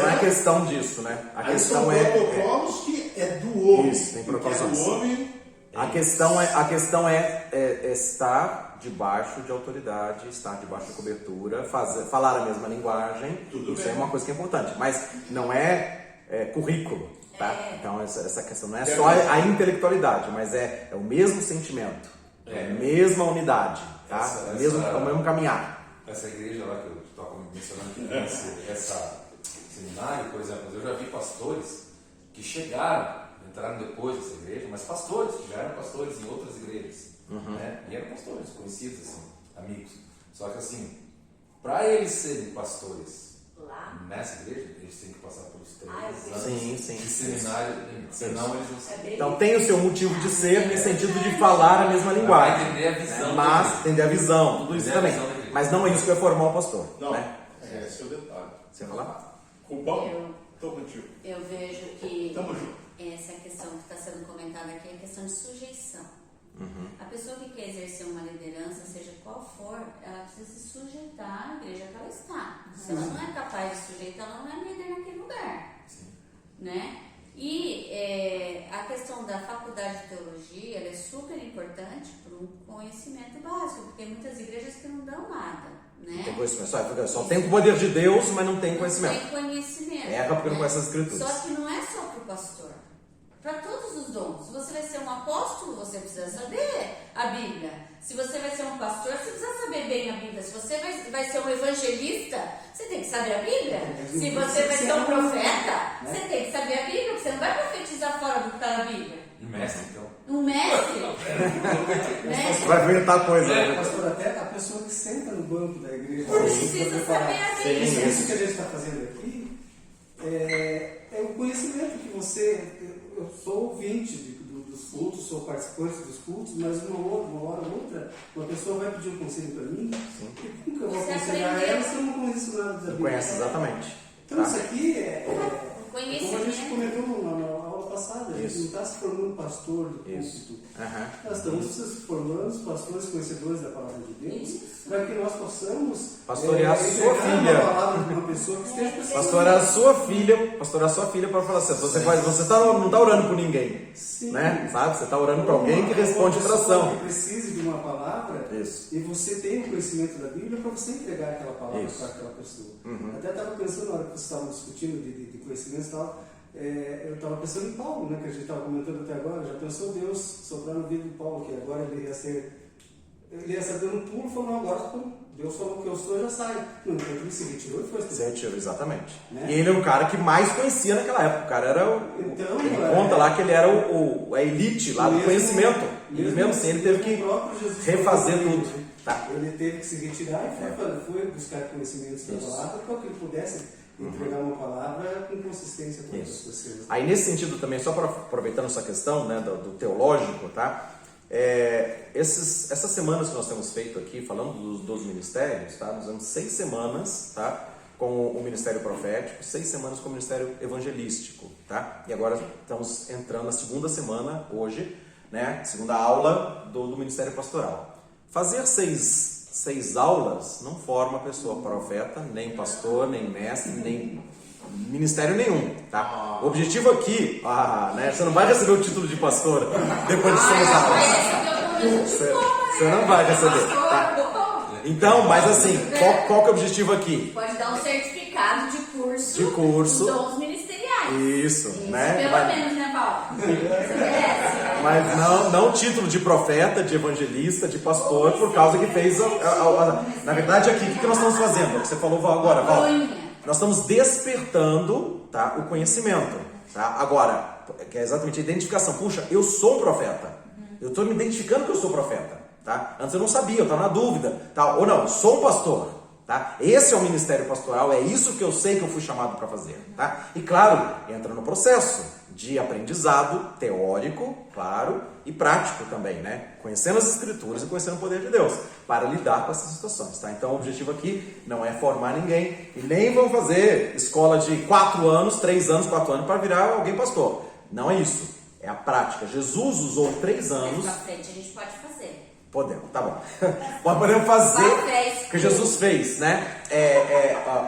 é questão disso, né? A questão são protocolos que é do homem. Isso, tem protocolos. É do homem. A questão é estar debaixo de autoridade, estar debaixo de cobertura, falar a mesma linguagem. Tudo isso bem. é uma coisa que é importante, mas não é currículo, tá? Então essa questão não é só a intelectualidade, mas é o mesmo sentimento, é a mesma unidade, tá? É o mesmo caminhar. Essa igreja lá que eu estou mencionando aqui, essa seminário, por exemplo, eu já vi pastores que entraram depois dessa igreja, mas pastores que já eram pastores em outras igrejas, né? E eram pastores conhecidos, assim, amigos. Só que assim, para eles serem pastores nessa igreja, eles têm que passar por os 3 anos Sim. de seminário, senão eles não sabem. Então tem o seu motivo de ser, no sentido de falar a mesma linguagem. Entender a visão. Mas entender a visão, tudo isso também. Mas não é isso que vai formar o pastor. Não, né? esse é o detalhe. Você vai falar? Rubão, estou contigo. Eu vejo que Tamo junto. essa questão que está sendo comentada aqui é a questão de sujeição. A pessoa que quer exercer uma liderança, seja qual for, ela precisa se sujeitar à igreja que ela está. Se ela não é capaz de sujeitar, ela não é líder naquele lugar. Né? E a questão da faculdade de teologia ela é super importante para um conhecimento básico, porque tem muitas igrejas que não dão nada. Né? Tem conhecimento. Só tem o poder de Deus, mas não tem conhecimento. Não tem conhecimento. Erra porque não conhece as escrituras. Só que não é só para o pastor. Para todos os dons. Se você vai ser um apóstolo, você precisa saber a Bíblia. Se você vai ser um pastor, você precisa saber bem a Bíblia. Se você vai ser um evangelista, você tem que saber a Bíblia. Se você vai ser um profeta, você tem que saber a Bíblia, porque você não vai profetizar fora do que está na Bíblia. E mestre, então. Um mestre? Né? Vai inventar coisa. Pastor, até a pessoa que senta no banco da igreja Precisa saber a Bíblia. Isso que a gente está fazendo aqui é o conhecimento que você... Eu sou ouvinte dos cultos, sou participante dos cultos, mas uma hora ou outra, uma pessoa vai pedir um conselho para mim, e como que eu vou aconselhar ela se eu não conheço nada da Bíblia? Conhece, exatamente. Então isso aqui como a Conhecimento. gente comentou na aula passada, a gente não está se formando pastor do púlpito. Nós estamos se formando pastores conhecedores da palavra de Deus, para que nós possamos pastorear a sua entregar filha. uma palavra de uma pessoa que esteja precisando. Pastorear a sua filha para falar assim, você não está orando por ninguém. Sim. Né? Sabe? Você está orando para alguém que responde oração. Que precise de uma palavra. Isso. E você tem o conhecimento da Bíblia para você entregar aquela palavra Isso. para aquela pessoa. Uhum. Até estava pensando, na hora que vocês estavam discutindo de conhecimentos e tal, eu estava pensando em Paulo, né, que a gente estava comentando até agora. Já pensou Deus soprar no ouvido de Paulo, que agora ele ia saber um pulo, falou, agora Deus falou que eu sou, já sai. Não, então ele se retirou e foi. Se retirou, exatamente. Né? E ele é o cara que mais conhecia naquela época. O cara era Então, ele conta lá que ele era a elite lá do conhecimento. E mesmo assim ele teve que refazer tudo. Tá. Ele teve que se retirar e foi buscar conhecimentos da palavra para que ele pudesse entregar uma palavra com consistência para as pessoas. Aí nesse sentido também, só para aproveitando essa questão, né, do teológico, tá? Essas semanas que nós temos feito aqui, falando dos ministérios, tá? Nós temos 6 semanas, tá? Com o ministério profético, 6 semanas com o ministério evangelístico, tá? E agora estamos entrando na segunda semana, hoje, né? Segunda aula do ministério pastoral. Fazer 6 aulas não forma pessoa profeta, nem pastor, nem mestre, nem ministério nenhum, tá? O objetivo aqui, né? Você não vai receber o título de pastor depois de 6 aulas. Você não vai receber, tá? Então, mas assim, qual que é o objetivo aqui? Pode dar um certificado de curso. Dos dons ministeriais. Isso, né? Pelo menos, né, Paulo? Você merece. Mas não título de profeta, de evangelista, de pastor, por causa que fez na verdade aqui, o que nós estamos fazendo? O que você falou agora, Val? Nós estamos despertando, tá, o conhecimento, tá? Agora, que é exatamente a identificação. Puxa, eu sou um profeta. Eu estou me identificando que eu sou profeta, tá? Antes eu não sabia, eu estava na dúvida, tá? Ou não, sou um pastor, tá? Esse é o ministério pastoral, é isso que eu sei que eu fui chamado para fazer, tá? E claro, entra no processo de aprendizado teórico, claro, e prático também, né? Conhecendo as escrituras e conhecendo o poder de Deus para lidar com essas situações, tá? Então o objetivo aqui não é formar ninguém e nem vão fazer escola de 4 anos, 3 anos, 4 anos para virar alguém pastor. Não é isso. É a prática. Jesus usou 3 anos. Mais pra frente a gente pode fazer. Podemos, tá bom. Podemos fazer o que Jesus fez, né?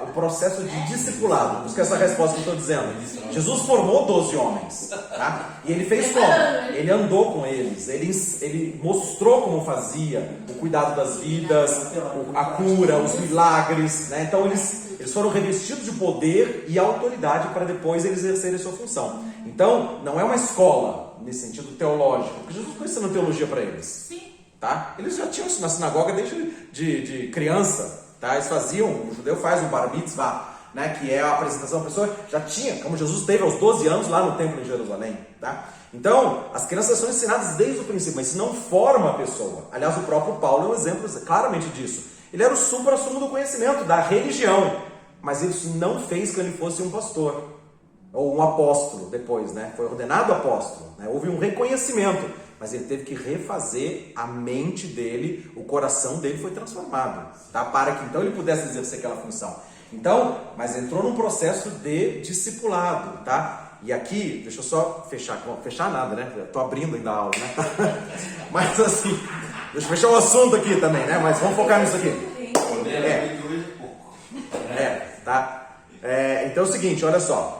O processo de discipulado. Busca essa resposta que eu estou dizendo. Jesus formou 12 homens, tá? E ele fez como? Ele andou com eles, ele mostrou como fazia, o cuidado das vidas, a cura, os milagres, né? Então eles foram revestidos de poder e autoridade para depois eles exercerem sua função. Então, não é uma escola, nesse sentido teológico, porque Jesus foi ensinando teologia para eles. Sim. Tá? Eles já tinham isso na sinagoga desde de criança, tá? Eles faziam, o judeu faz o bar mitzvah, né? Que é a apresentação da pessoa, já tinha, como Jesus teve aos 12 anos lá no templo de Jerusalém, tá? Então, as crianças são ensinadas desde o princípio, mas isso não forma a pessoa. Aliás, o próprio Paulo é um exemplo claramente disso. Ele era o supra-sumo do conhecimento, da religião, mas isso não fez que ele fosse um pastor, ou um apóstolo depois, né? Foi ordenado apóstolo, né? Houve um reconhecimento, mas ele teve que refazer a mente dele, o coração dele foi transformado, tá? Para que então ele pudesse exercer aquela função. Então, mas entrou num processo de discipulado, tá? E aqui, deixa eu só fechar, não fechar nada, né? Eu tô abrindo ainda a aula, né? Mas assim, deixa eu fechar o assunto aqui também, né? Mas vamos focar nisso aqui. Tá? Então é o seguinte, olha só.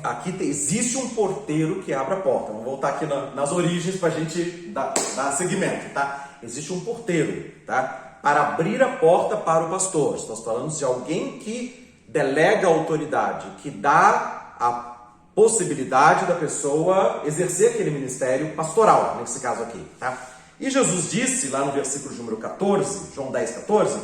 Aqui existe um porteiro que abre a porta. Vamos voltar aqui nas origens para a gente dar seguimento, tá? Existe um porteiro, tá? Para abrir a porta para o pastor. Estamos falando de alguém que delega a autoridade, que dá a possibilidade da pessoa exercer aquele ministério pastoral, nesse caso aqui, tá? E Jesus disse lá no versículo de número 14, João 10, 14,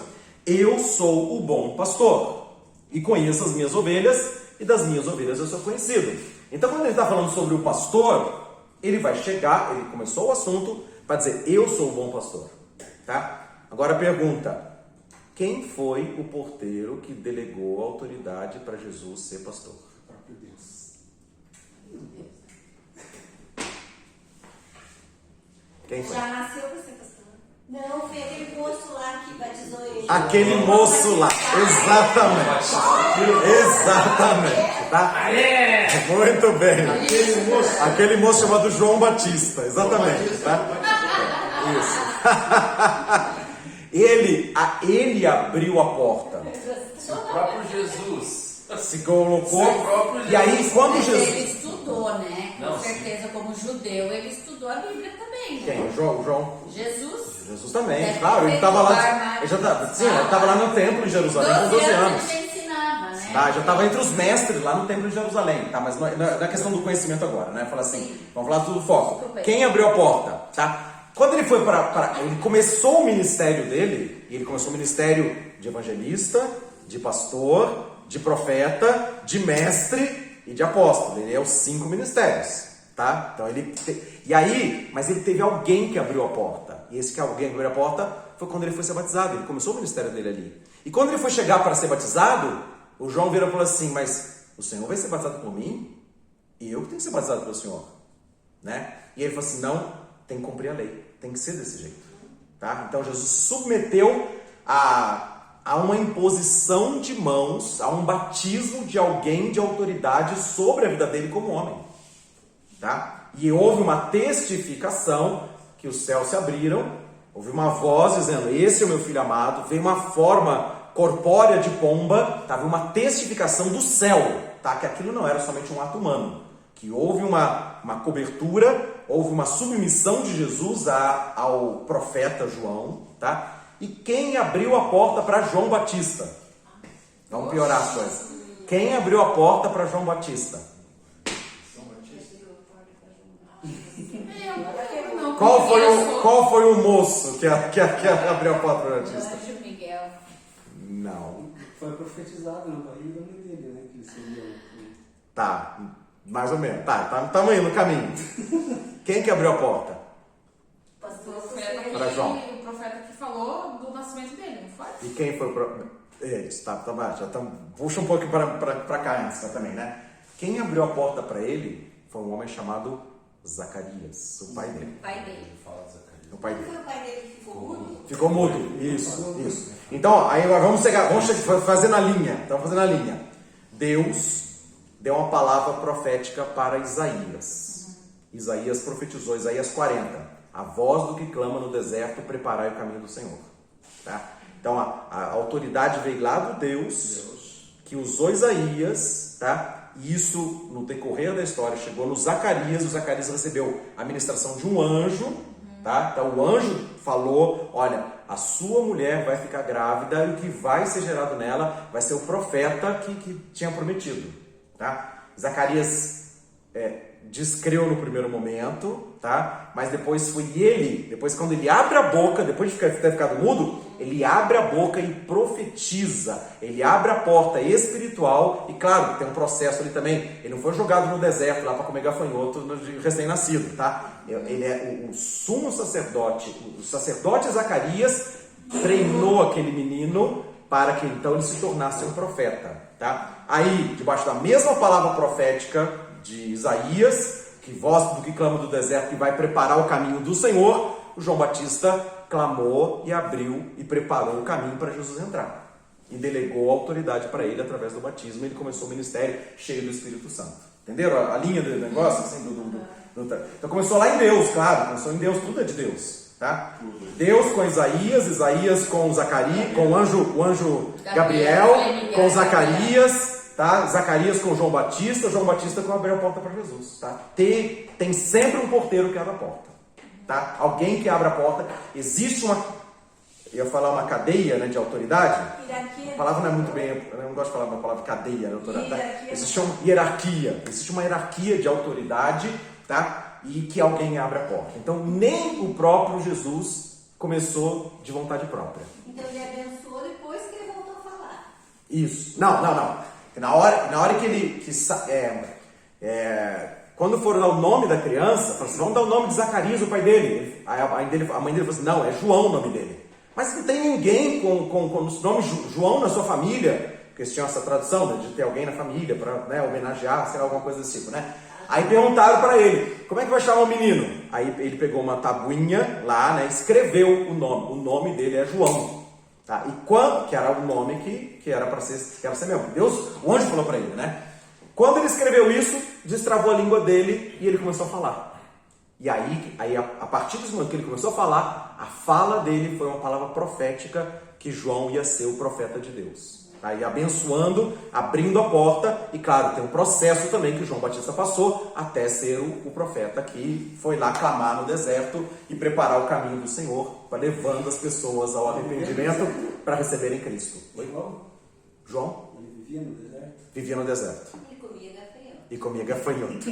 eu sou o bom pastor e conheço as minhas ovelhas e das minhas ovelhas eu sou conhecido. Então, quando ele está falando sobre o pastor, ele vai chegar, ele começou o assunto para dizer, eu sou o bom pastor. Tá? Agora a pergunta, quem foi o porteiro que delegou a autoridade para Jesus ser pastor? O próprio Deus. Quem foi? Já nasceu para ser pastor? Não, foi aquele moço lá que batizou ele. Aquele moço lá, exatamente, tá? Muito bem. Aquele moço chamado João Batista, exatamente, tá? Isso. Ele abriu a porta. Se o próprio Jesus Se colocou. Se o próprio E aí, Jesus- quando Mas Jesus. ele estudou, né? Não, Com certeza, como judeu, ele estudou a Bíblia também. Né? Quem? O João? Jesus. Jesus também, Deve claro. ter Ele estava feito lá. barba- Ele estava lá no templo em Jerusalém com 12 anos. ele já ensinava, né? Tá, já estava entre os mestres lá no templo de Jerusalém, tá? Mas não é questão do conhecimento agora, né? Fala assim, Sim. vamos falar tudo foco. Tudo bem. Quem abriu a porta, tá? Quando ele foi ele começou o ministério dele, e ele começou o ministério de evangelista, de pastor, de profeta, de mestre e de apóstolo. Ele é os 5 ministérios, tá? Então mas ele teve alguém que abriu a porta. E esse que alguém que abriu a porta foi quando ele foi ser batizado. Ele começou o ministério dele ali. E quando ele foi chegar para ser batizado, o João vira e falou assim: mas o Senhor vai ser batizado por mim? E eu que tenho que ser batizado pelo Senhor, né? E ele falou assim: não, tem que cumprir a lei, tem que ser desse jeito, tá? Então Jesus submeteu a uma imposição de mãos, a um batismo de alguém de autoridade sobre a vida dele como homem, tá? E houve uma testificação, que os céus se abriram, houve uma voz dizendo: esse é o meu filho amado, veio uma forma corpórea de pomba, tá? Uma testificação do céu, tá? Que aquilo não era somente um ato humano, que houve uma cobertura, houve uma submissão de Jesus ao profeta João, tá? E quem abriu a porta para João Batista? Vamos piorar as coisas. Quem abriu a porta para João Batista? Não Qual conheço. foi o moço que abriu a porta para O Batista? anjo Miguel. Não. Foi profetizado na barriga da mãe dele, né? Que ele seria Tá, mais ou menos. Estamos aí no caminho. Quem que abriu a porta? Pastor Para João. O profeta que falou do nascimento dele, não foi? E quem foi isso, já estamos. Puxa um pouco para cá antes também, né? Quem abriu a porta para ele foi um homem chamado Zacarias, o pai dele. pai dele. Fala, Zacarias. O pai Não dele. foi o pai dele que ficou mudo? Ficou mudo. Isso. Então, aí vamos fazendo a linha. Então, fazendo a linha. Deus deu uma palavra profética para Isaías. Isaías profetizou, Isaías 40. A voz do que clama no deserto, preparai o caminho do Senhor. Tá? Então, a autoridade veio lá do Deus que usou Isaías, tá? E isso, no decorrer da história, chegou no Zacarias. O Zacarias recebeu a ministração de um anjo, tá? Então, o anjo falou: olha, a sua mulher vai ficar grávida e o que vai ser gerado nela vai ser o profeta que tinha prometido, tá? Zacarias descreu no primeiro momento, tá? Mas depois depois quando ele abre a boca, depois de ter ficado mudo, ele abre a boca e profetiza, ele abre a porta espiritual. E claro, tem um processo ali também, ele não foi jogado no deserto lá para comer gafanhoto de recém-nascido, tá? Ele é o sumo sacerdote, o sacerdote Zacarias treinou aquele menino para que então ele se tornasse um profeta, tá? Aí, debaixo da mesma palavra profética de Isaías, que voz do que clama do deserto, que vai preparar o caminho do Senhor, o João Batista clamou e abriu e preparou o caminho para Jesus entrar. E delegou a autoridade para ele através do batismo. Ele começou o ministério cheio do Espírito Santo. Entenderam a linha do negócio? Assim, então começou lá em Deus, claro. Começou em Deus, tudo é de Deus. Tá? Deus com Isaías com Zacarias, com o anjo Gabriel, com Zacarias. Tá? Zacarias com João Batista com abriu a porta para Jesus, tá? Tem sempre um porteiro que abre a porta, tá? Alguém que abre a porta. Existe eu ia falar uma cadeia, né, de autoridade. Hierarquia. A palavra não é muito bem, eu não gosto de falar uma palavra cadeia, né, autoridade, tá? Hierarquia. Existe uma hierarquia de autoridade, tá? E que alguém abre a porta. Então nem o próprio Jesus começou de vontade própria. Então ele abençoou depois que ele voltou a falar. Isso. Não. Na hora que ele... quando foram dar o nome da criança, falaram assim: vamos dar o nome de Zacarias, o pai dele. A mãe dele falou assim: não, é João o nome dele. Mas não tem ninguém com o nome João na sua família, porque eles tinham essa tradição, né, de ter alguém na família para, né, homenagear, sei lá, alguma coisa desse tipo, né? Aí perguntaram para ele: como é que vai chamar o menino? Aí ele pegou uma tabuinha lá, né, escreveu o nome. O nome dele é João. Tá? E que era o nome que era para ser mesmo. Deus, o anjo falou para ele, né? Quando ele escreveu isso, destravou a língua dele e ele começou a falar. E aí a partir desse momento que ele começou a falar, A fala dele foi uma palavra profética que João ia ser o profeta de Deus. Tá? E abençoando, abrindo a porta, e claro, tem um processo também que João Batista passou até ser o profeta que foi lá clamar no deserto e preparar o caminho do Senhor, levando as pessoas ao arrependimento para receberem Cristo. João? Ele vivia no deserto. Vivia no deserto. E comia gafanhoto. E comia gafanhoto.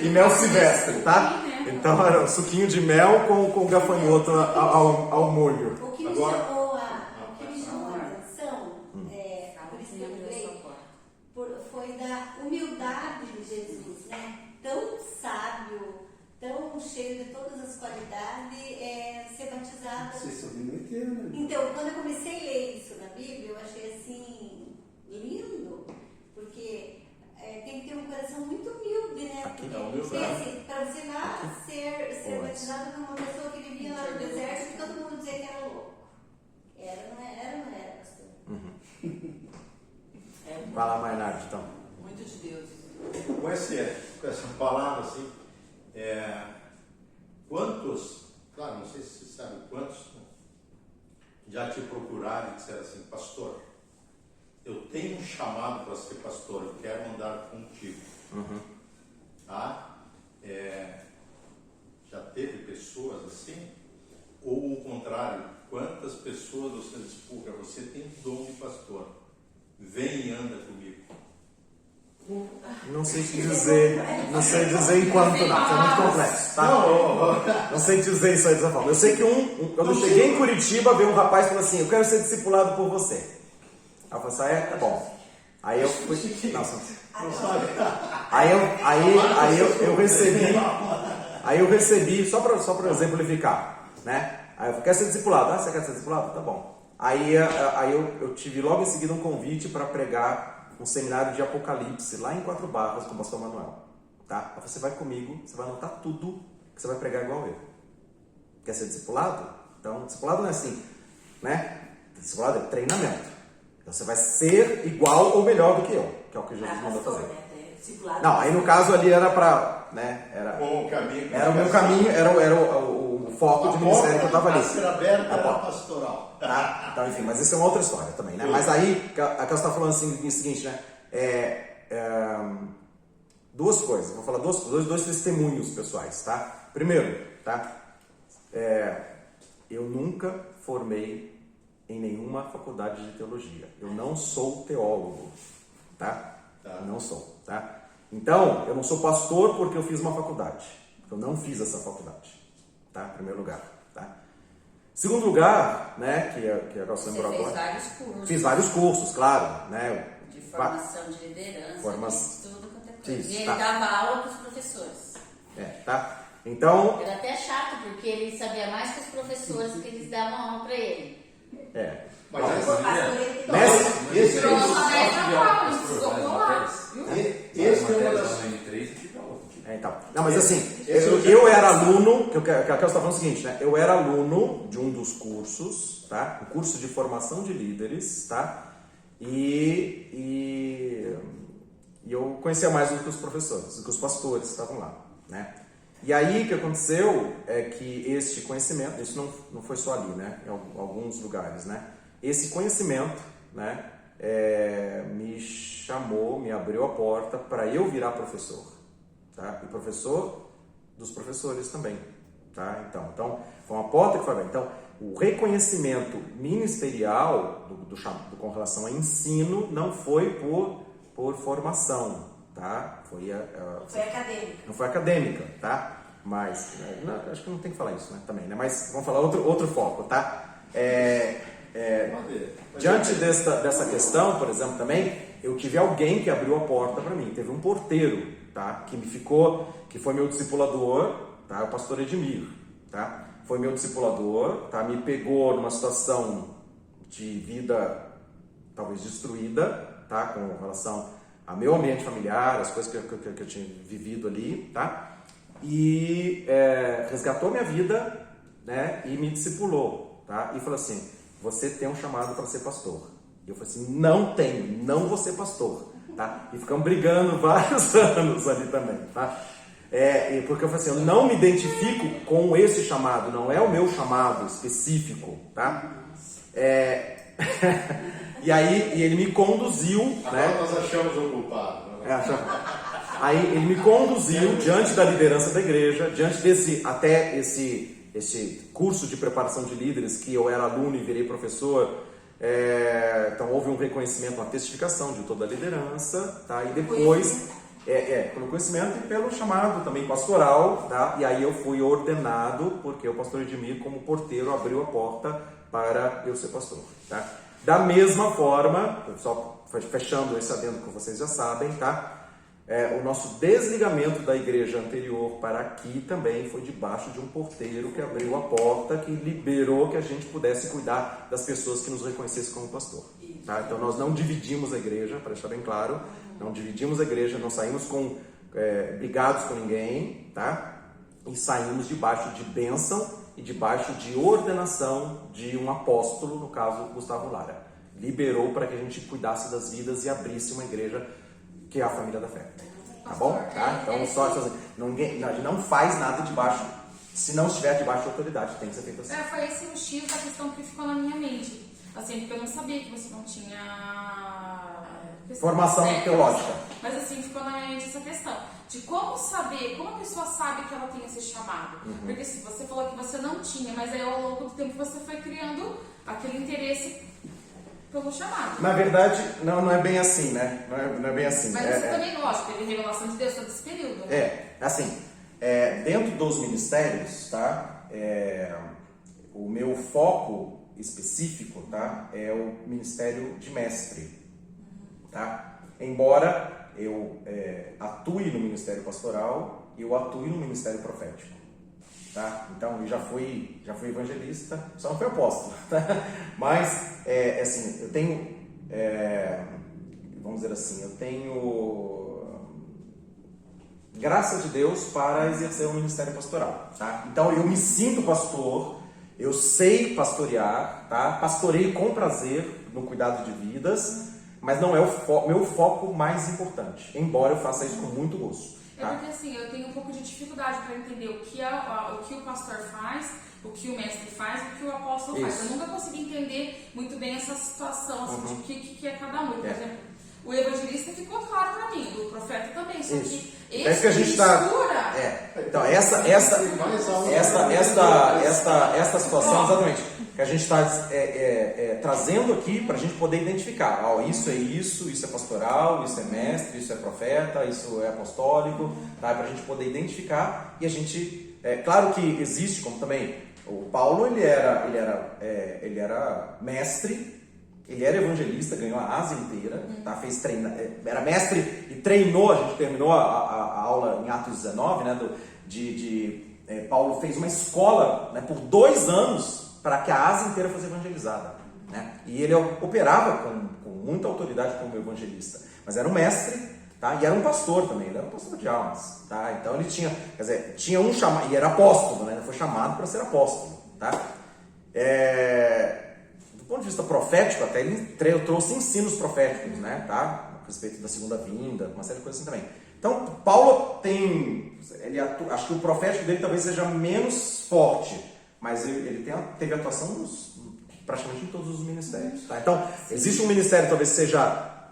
E mel silvestre, tá? Então era um suquinho de mel com gafanhoto ao molho. O que me chamou a atenção, por isso que eu lembrei, foi da humildade de Jesus, né? Tão sábio, tão cheio de todas as qualidades, ser batizado. Você se submeteu, né? Então, quando eu comecei a ler isso na Bíblia, eu achei assim, lindo, porque tem que ter um coração muito humilde, né? Aqui Porque, é humildade. assim, para você lá ser batizado por uma pessoa que vivia lá no deserto, todo mundo dizia que era louco. Não era, pastor? Fala mais, Nath, então. Muito de Deus. Com essa palavra assim, quantos, claro, não sei se você sabe quantos, já te procuraram e disseram assim, pastor, eu tenho um chamado para ser pastor, eu quero andar contigo. Tá? Já teve pessoas assim? Ou o contrário, quantas pessoas você diz, puxa, você tem dom de pastor, vem e anda comigo. Não sei te dizer, enquanto não, é muito complexo, tá? Não sei dizer isso aí dessa forma. Eu sei que quando eu cheguei em Curitiba, veio um rapaz e falou assim, eu quero ser discipulado por você. Aí eu falei assim, tá bom. Aí eu fui. Aí eu recebi, só para exemplificar, né? Aí eu falei, quer ser discipulado? Você quer ser discipulado? Tá bom. Aí eu tive logo em seguida um convite para pregar um seminário de Apocalipse lá em Quatro Barras com o pastor Manuel. Tá? Aí você vai comigo, você vai anotar tudo que você vai pregar igual eu. Quer ser discipulado? Então, discipulado não é assim, né? Discipulado é treinamento. Então você vai ser igual ou melhor do que eu, que é o que Jesus mandou fazer. Não, aí no caso ali era para, né? Era o meu caminho, era o foco de ministério que eu estava ali. A ser aberta era pastoral. Tá? Então, enfim, mas isso é uma outra história também, né? Mas aí, a que você está falando assim, o seguinte, né? Duas coisas, vou falar dois testemunhos pessoais, tá? Primeiro, tá? Eu nunca formei em nenhuma faculdade de teologia. Eu não sou teólogo, tá? Não sou, tá? Então, eu não sou pastor porque eu fiz uma faculdade. Eu não fiz essa faculdade, tá? Em primeiro lugar, tá? Segundo lugar, né, que a Calça lembrou agora. Você fez vários cursos. Fiz vários cursos, claro, né? De formação de liderança, de tudo quanto é coisa. Isso, E ele tá. dava aula para os professores. Tá? Então... Era até chato, porque ele sabia mais que os professores que eles davam aula para ele. Mas Esse é Nossa, uma das... então. Não, mas assim, eu era aluno, que a Kelly está falando o seguinte, né? Eu era aluno de um dos cursos, tá? Um curso de formação de líderes, tá? E eu conhecia mais do que os professores, do que os pastores que estavam lá, né? E aí o que aconteceu é que este conhecimento, isso não foi só ali, né? Em alguns lugares, né? Esse conhecimento, né? Me chamou, me abriu a porta para eu virar professor, tá? E professor dos professores também, tá? Então foi uma porta que foi aberta. Então, o reconhecimento ministerial com relação a ensino não foi por formação, tá? Foi acadêmica. Não foi acadêmica, tá? Mas, acho que não tem que falar isso, né? Também, né? Mas vamos falar outro foco, tá? Diante dessa questão, por exemplo, também, eu tive alguém que abriu a porta para mim. Teve um porteiro, tá? Que foi meu discipulador, tá? O pastor Edmir, tá? Foi meu discipulador, tá? Me pegou numa situação de vida talvez destruída, tá? Com relação ao meu ambiente familiar, as coisas que eu tinha vivido ali, tá? E resgatou minha vida, né? E me discipulou, tá? E falou assim, você tem um chamado para ser pastor. E eu falei assim, não tenho, não vou ser pastor, tá? E ficamos brigando vários anos ali também, tá? Porque eu falei assim, eu não me identifico com esse chamado, não é o meu chamado específico, tá? E aí ele me conduziu, agora né? nós achamos o culpado. Aí ele me conduziu diante da liderança da igreja, diante esse curso de preparação de líderes, que eu era aluno e virei professor. Então houve um reconhecimento, uma testificação de toda a liderança, tá? E depois, pelo conhecimento e pelo chamado também pastoral, tá? E aí eu fui ordenado, porque o pastor Edmir, como porteiro, abriu a porta para eu ser pastor, tá? Da mesma forma, só fechando esse adendo que vocês já sabem, tá? O nosso desligamento da igreja anterior para aqui também foi debaixo de um porteiro que abriu a porta, que liberou que a gente pudesse cuidar das pessoas que nos reconhecessem como pastor. Tá? Então nós não dividimos a igreja, para deixar bem claro, não dividimos a igreja, não saímos brigados com ninguém, tá? E saímos debaixo de bênção e debaixo de ordenação de um apóstolo, no caso Gustavo Lara. Liberou para que a gente cuidasse das vidas e abrisse uma igreja que é a família da fé, tá bom? Tá? Então só assim, a gente não faz nada debaixo, se não estiver debaixo de autoridade, tem que ser feito assim. Foi esse o X da questão que ficou na minha mente, assim, porque eu não sabia que você não tinha formação teológica. Mas assim, ficou na minha mente essa questão de como saber, como a pessoa sabe que ela tem esse chamado. Porque se você falou que você não tinha, mas aí ao longo do tempo você foi criando aquele interesse pelo chamado. Na verdade, não é bem assim, né? Não é bem assim. Mas você também, lógico, teve revelação de Deus todo esse período, né? Dentro dos ministérios, tá? O meu foco específico, tá? É o ministério de mestre, tá? Embora eu atue no ministério pastoral, eu atue no ministério profético. Tá? Então, eu já fui evangelista, só não fui apóstolo, tá? Mas, assim, eu tenho, vamos dizer assim, eu tenho graça de Deus para exercer o ministério pastoral, tá? Então, eu me sinto pastor, eu sei pastorear, tá? Pastoreio com prazer no cuidado de vidas, mas não é o meu foco mais importante, embora eu faça isso com muito gosto. Porque assim, eu tenho um pouco de dificuldade para entender o que o pastor faz, o que o mestre faz, o que o apóstolo faz. Eu nunca consegui entender muito bem essa situação, assim, de o que é cada um. Por exemplo, o evangelista ficou claro para mim, o profeta também, só que esse que a gente mistura... Então, essa situação, exatamente, que a gente está trazendo aqui para a gente poder identificar. Isso é isso é pastoral, isso é mestre, isso é profeta, isso é apostólico, tá? Para a gente poder identificar e a gente... claro que existe, como também o Paulo, ele era mestre, ele era evangelista, ganhou a asa inteira, tá? Era mestre e treinou. A gente terminou a aula em Atos 19, né? Paulo fez uma escola, né, por 2 anos para que a asa inteira fosse evangelizada, né? E ele operava com muita autoridade como evangelista, mas era um mestre, tá? E era um pastor também, ele era um pastor de almas, tá? Então ele tinha um chamado, e era apóstolo, né? Ele foi chamado para ser apóstolo, tá? Do ponto de vista profético, até ele trouxe ensinos proféticos, né? Tá? A respeito da segunda vinda, uma série de coisas assim também. Então, Paulo acho que o profético dele talvez seja menos forte, mas ele teve atuação praticamente em todos os ministérios. Tá? Então, existe um ministério que talvez seja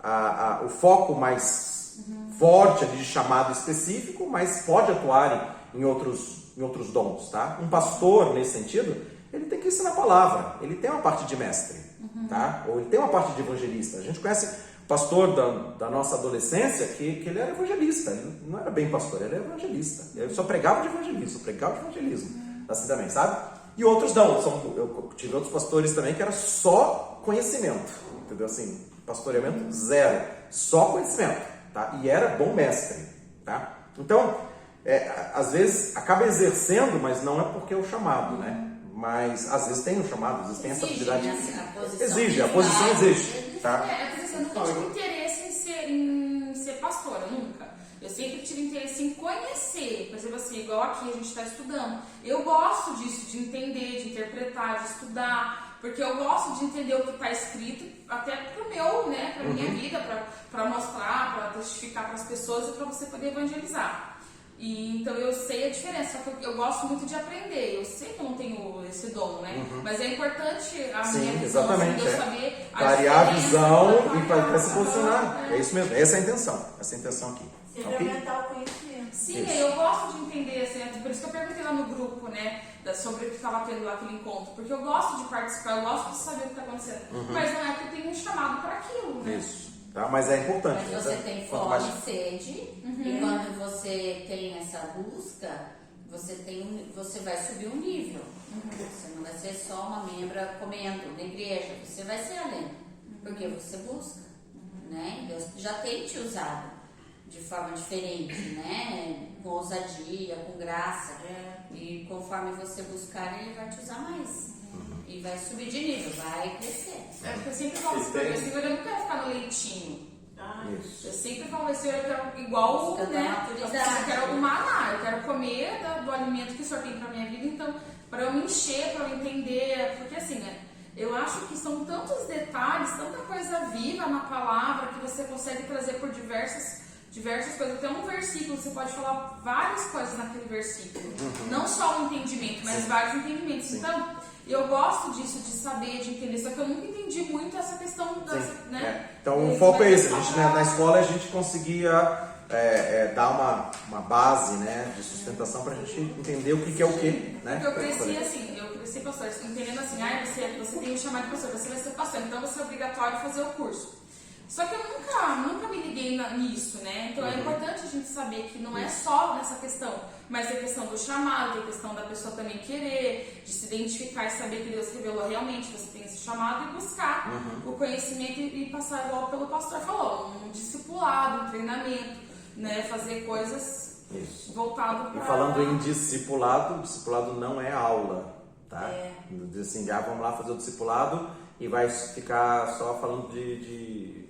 o foco mais forte ali de chamado específico, mas pode atuar em outros dons. Tá? Um pastor, nesse sentido, ele tem que ensinar a palavra, ele tem uma parte de mestre, tá? Ou ele tem uma parte de evangelista. A gente conhece o pastor da nossa adolescência que ele era evangelista, ele não era bem pastor, ele era evangelista. Ele só pregava de evangelismo, assim também, sabe? E outros não, eu tive outros pastores também que era só conhecimento, entendeu? Assim, pastoreamento zero, só conhecimento, tá? E era bom mestre, tá? Então, às vezes acaba exercendo, mas não é porque é o chamado, né? Mas às vezes tem um chamado, às vezes tem essa habilidade. A posição exige, tá? Eu nunca tive interesse em ser pastora, nunca. Eu sempre tive interesse em conhecer, por exemplo assim, igual aqui a gente está estudando. Eu gosto disso, de entender, de interpretar, de estudar, porque eu gosto de entender o que está escrito, até pro meu, né, pra minha vida, para mostrar, para testificar para as pessoas e para você poder evangelizar. E então eu sei a diferença, só que eu gosto muito de aprender. Eu sei que eu não tenho esse dom, né? Mas é importante a minha visão, exatamente, assim, de eu saber clarear a visão e para se clarear posicionar. É isso mesmo, essa é a intenção. Essa é a intenção aqui. Sempre Ok? aumentar o conhecimento. Sim, Isso. eu gosto de entender, assim, por isso que eu perguntei lá no grupo, né, sobre o que estava tendo lá aquele encontro, porque eu gosto de participar, eu gosto de saber o que está acontecendo, mas não é que eu tenho um chamado para aquilo, né? Isso. Tá? Mas é importante. Mas você né? tem Quanto fome mais- e sede, e quando você tem essa busca, você vai subir um nível. Você não vai ser só uma membra comendo na igreja, você vai ser além, porque você busca, né? Deus já tem te usado de forma diferente, né? Com ousadia, com graça, e conforme você buscar, Ele vai te usar mais. E vai subir de nível, vai crescer. É porque eu sempre falo assim, porque assim, eu não quero ficar no leitinho. Isso. Eu sempre falo assim, eu quero igual, Busca né? da maturidade. Eu quero o maná, eu quero comer do alimento que o Senhor tem pra minha vida, então, para eu me encher, para eu entender, porque assim, né? Eu acho que são tantos detalhes, tanta coisa viva na palavra que você consegue trazer por diversas coisas. Até um versículo, você pode falar várias coisas naquele versículo. Não só o entendimento, mas vários entendimentos. Então, eu gosto disso, de saber, de entender. Só que eu nunca entendi muito essa questão da, né? Então o foco é esse. A gente, né, na escola a gente conseguia dar uma base, né, de sustentação para a gente entender o que é o que. Né? Porque eu cresci pastor, entendendo assim, você tem um chamado de pastor, você vai ser pastor, então vai ser obrigatório fazer o curso. Só que eu nunca me liguei nisso, né? Então é importante a gente saber que não é só nessa questão, mas é questão do chamado, é questão da pessoa também querer, de se identificar e saber que Deus revelou realmente, você tem esse chamado e buscar o conhecimento e passar, igual pelo pastor falou, um discipulado, um treinamento, né? Fazer coisas voltado para... E falando em discipulado, o discipulado não é aula, tá? Assim, vamos lá fazer o discipulado e vai ficar só falando de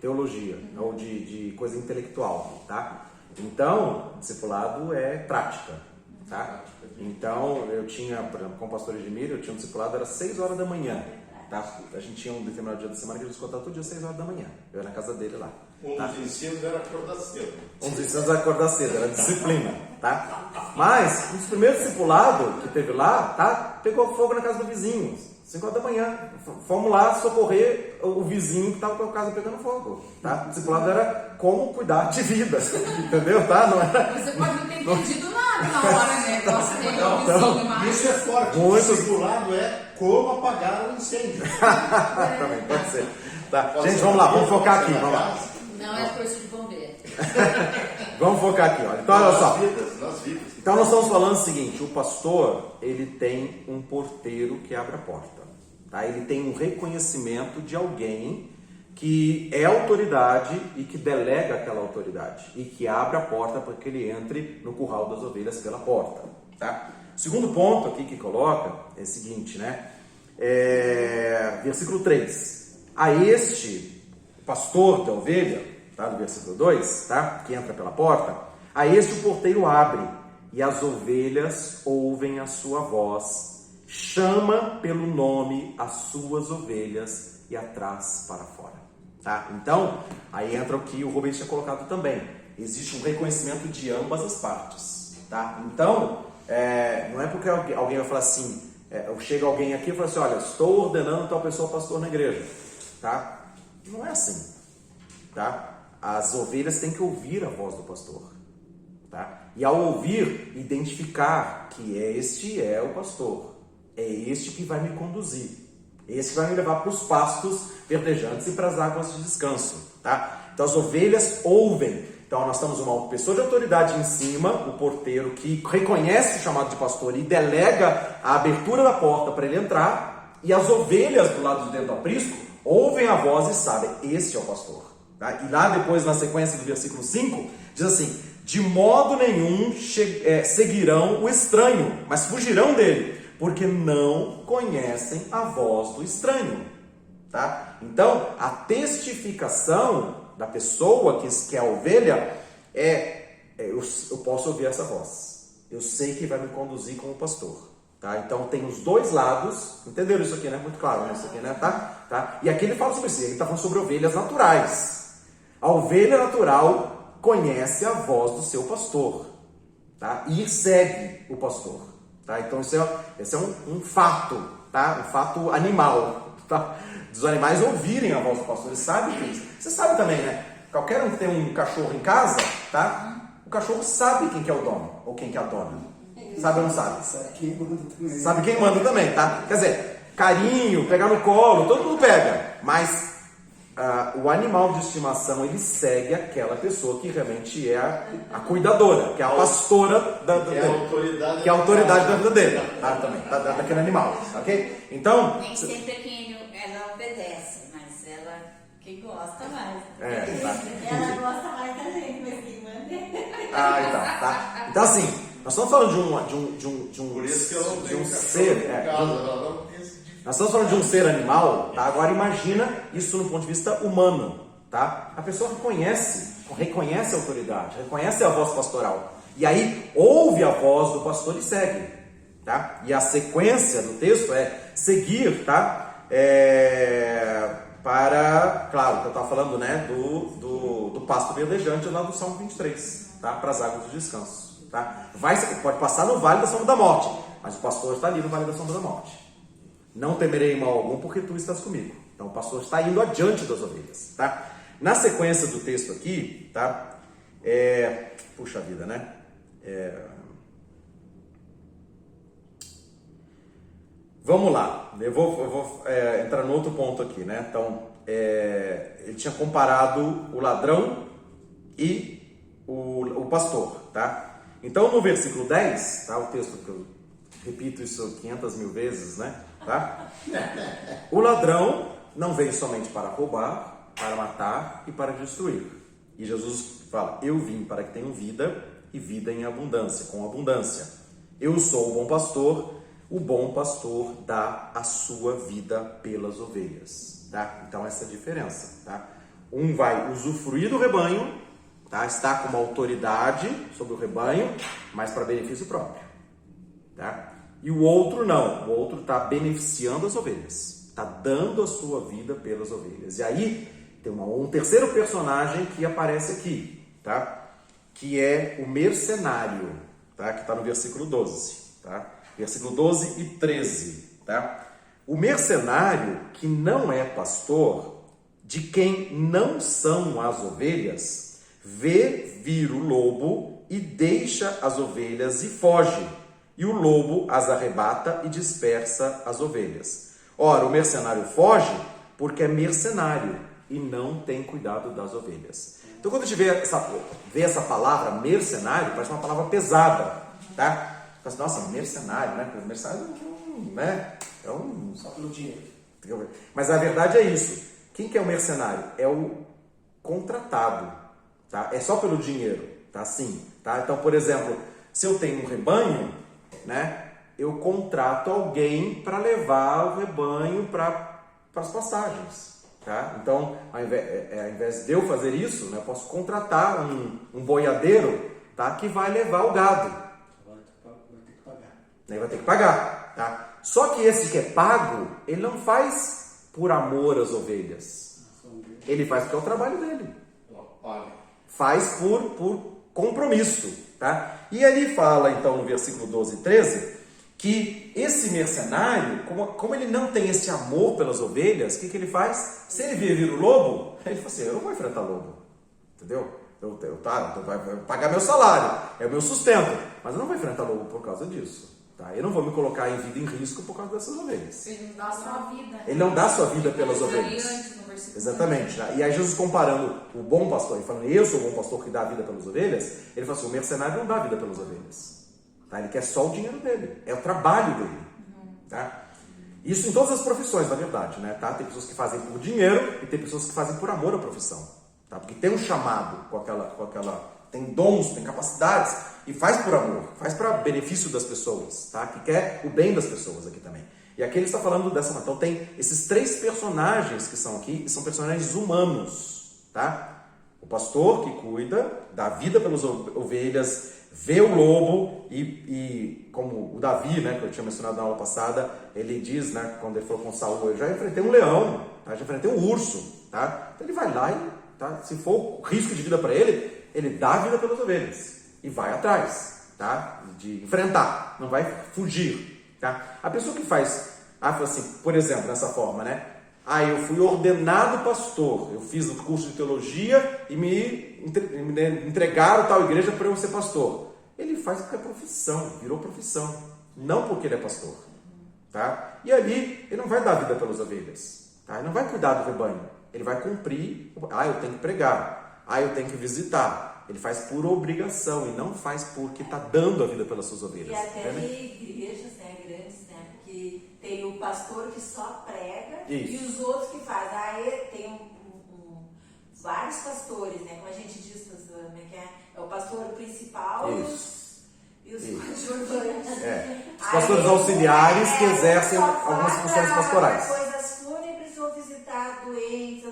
teologia ou de coisa intelectual, tá? Então, discipulado é prática, tá? Então, eu tinha, por exemplo, com o pastor Edmir, eu tinha um discipulado, era 6 horas da manhã, tá? A gente tinha um determinado dia da semana que a gente escutava todo dia 6 horas da manhã. Eu ia na casa dele lá. Um dos ensinos era acordar cedo. Um dos ensinos era acordar cedo, era disciplina, tá? Mas, um dos primeiros discipulados que teve lá, tá? Pegou fogo na casa do vizinho, 5 horas da manhã. Fomos lá socorrer o vizinho que estava com a casa pegando fogo, tá? O discipulado era como cuidar de vidas, entendeu? Tá? Não era... Você pode não ter entendido nada na hora, né? Você tem um vizinho, mas... Isso é forte. O discipulado é como apagar um incêndio. Também pode ser. Tá. Gente, vamos lá, vamos focar aqui. Vamos lá. Não é curso de bombeiro. Vamos focar aqui, olha. Então, olha só. Nas vidas. Então, nós estamos falando o seguinte: o pastor, ele tem um porteiro que abre a porta. Tá? Ele tem um reconhecimento de alguém que é autoridade e que delega aquela autoridade e que abre a porta para que ele entre no curral das ovelhas pela porta. Tá? O segundo ponto aqui que coloca é o seguinte, né? Versículo 3. A este pastor da ovelha, tá? Do versículo 2, tá? Que entra pela porta, a este o porteiro abre e as ovelhas ouvem a sua voz, chama pelo nome as suas ovelhas e as traz para fora. Tá? Então, aí entra o que o Rubens tinha colocado também. Existe um reconhecimento de ambas as partes. Tá? Então, não é porque alguém vai falar assim, chega alguém aqui e fala assim, olha, estou ordenando tal pessoa pastor na igreja. Tá? Não é assim. Tá? As ovelhas têm que ouvir a voz do pastor. Tá? E ao ouvir, identificar que este é o pastor. É este que vai me conduzir. Esse que vai me levar para os pastos verdejantes e para as águas de descanso. Tá? Então as ovelhas ouvem. Então nós temos uma pessoa de autoridade em cima, o porteiro, que reconhece o chamado de pastor e delega a abertura da porta para ele entrar. E as ovelhas do lado de dentro do aprisco ouvem a voz e sabem, esse é o pastor. Tá? E lá depois, na sequência do versículo 5, diz assim, de modo nenhum seguirão o estranho, mas fugirão dele, porque não conhecem a voz do estranho. Tá? Então, a testificação da pessoa que é a ovelha eu posso ouvir essa voz. Eu sei que vai me conduzir como pastor. Tá? Então, tem os dois lados. Entenderam isso aqui, né? Muito claro, né? Isso aqui, né? Tá? E aqui ele fala sobre isso. Ele está falando sobre ovelhas naturais. A ovelha natural conhece a voz do seu pastor. tá? E segue o pastor, tá? Então esse é um fato, tá? Um fato animal, tá? Dos animais ouvirem a voz do pastor, eles sabem que isso. Você sabe também, né? Qualquer um que tem um cachorro em casa, tá? O cachorro sabe quem que é o dono ou quem que é a dona. Sabe ou não sabe? Sabe quem manda também. Sabe quem manda também, tá? Quer dizer, carinho, pegar no colo, todo mundo pega, mas o animal de estimação, ele segue aquela pessoa que realmente é a cuidadora, que é a pastora Que é a autoridade. que é a autoridade da vida dele, tá? Também, daquele animal, ok? Então, Nem sempre quem ela obedece, mas ela que gosta mais. tá. Ela gosta mais da gente, mas quem manda Então, tá? Então assim, nós estamos falando de um Por isso que eu não de tenho um cachorro ser, em casa, ela não tem esse tipo. nós estamos falando de um ser animal, tá? Agora imagina isso no ponto de vista humano, tá? A pessoa reconhece a autoridade, reconhece a voz pastoral. E aí ouve a voz do pastor e segue, tá? E a sequência do texto é seguir, tá? Para, claro, que eu estava falando, né? Do pasto verdejante lá do Salmo 23, tá? Para as águas do descanso, tá? Pode passar no vale da sombra da morte, mas o pastor está ali no vale da sombra da morte. Não temerei mal algum, porque tu estás comigo. Então o pastor está indo adiante das ovelhas, tá? Na sequência do texto aqui, tá? Puxa vida, né? Vamos lá. Eu vou entrar no outro ponto aqui, né? Então, ele tinha comparado o ladrão e o pastor, tá? Então, no versículo 10, tá? O texto que eu repito isso 500 mil vezes, né? Tá? O ladrão não veio somente para roubar, para matar e para destruir. E Jesus fala, eu vim para que tenham vida e vida em abundância, com abundância. Eu sou o bom pastor dá a sua vida pelas ovelhas, tá? Então essa é a diferença, tá? Um vai usufruir do rebanho, tá? Está com uma autoridade sobre o rebanho, mas para benefício próprio, tá? E o outro não, o outro está beneficiando as ovelhas, está dando a sua vida pelas ovelhas. E aí tem um terceiro personagem que aparece aqui, tá? Que é o mercenário, tá? Que está no versículo 12, tá? Versículo 12 e 13, tá? O mercenário que não é pastor, de quem não são as ovelhas, vê vir o lobo e deixa as ovelhas e foge. E o lobo as arrebata e dispersa as ovelhas. Ora, o mercenário foge porque é mercenário e não tem cuidado das ovelhas. Então, quando a gente vê essa palavra mercenário, parece uma palavra pesada, tá? Nossa, mercenário, né? Mercenário né? Só pelo dinheiro. Mas a verdade é isso. Quem que é o mercenário? É o contratado, tá? É só pelo dinheiro, tá? Sim, tá? Então, por exemplo, se eu tenho um rebanho, né? Eu contrato alguém para levar o rebanho para as pastagens, tá? Então, ao invés de eu fazer isso, né, eu posso contratar um boiadeiro, tá? Que vai levar o gado. Vai ter que pagar, tá? Só que esse que é pago, ele não faz por amor às ovelhas. Ele faz porque é o trabalho dele. Faz por compromisso, tá? E ele fala, então, no versículo 12 e 13, que esse mercenário, como ele não tem esse amor pelas ovelhas, o que ele faz? Se ele vir o lobo, ele fala assim, eu não vou enfrentar lobo, entendeu? Eu vai pagar meu salário, é o meu sustento, mas eu não vou enfrentar lobo por causa disso. Tá? Eu não vou me colocar em vida em risco por causa dessas ovelhas. Ele não dá a sua vida. Ele não dá a sua vida pelas ovelhas. Exatamente. Tá? E aí Jesus comparando o bom pastor, ele falando, eu sou o bom pastor que dá a vida pelas ovelhas, ele fala assim, o mercenário não dá a vida pelas ovelhas. Tá? Ele quer só o dinheiro dele. É o trabalho dele. Tá? Isso em todas as profissões, na verdade. Né? Tá? Tem pessoas que fazem por dinheiro e tem pessoas que fazem por amor à profissão. Tá? Porque tem um chamado com aquela tem dons, tem capacidades e faz por amor, faz para benefício das pessoas, tá? Que quer o bem das pessoas aqui também. E aqui ele está falando dessa maneira. Então tem esses três personagens que são aqui, que são personagens humanos, tá? O pastor que cuida, dá vida pelas ovelhas, vê o lobo e como o Davi, né, que eu tinha mencionado na aula passada, ele diz, né, quando ele falou com Saul, eu já enfrentei um leão, tá? Já enfrentei um urso, tá? Então ele vai lá e, tá? Se for risco de vida para ele dá a vida pelas ovelhas e vai atrás, tá? De enfrentar, não vai fugir, tá? A pessoa que faz, fala assim, por exemplo, nessa forma, né? Eu fui ordenado pastor, eu fiz o curso de teologia e me entregaram tal igreja para eu ser pastor. Ele faz porque é profissão, virou profissão, não porque ele é pastor, tá? E ali ele não vai dar vida pelas ovelhas, tá? Ele não vai cuidar do rebanho, ele vai cumprir, eu tenho que pregar, eu tenho que visitar. Ele faz por obrigação e não faz porque está dando a vida pelas suas ovelhas. E até igrejas, né, grandes, né, porque tem o pastor que só prega e os outros que fazem. Tem vários pastores, né, como a gente diz, é o pastor principal e os coadjuvantes. Os pastores auxiliares que exercem algumas funções pastorais. Coisas fúnebres ou visitar doentes,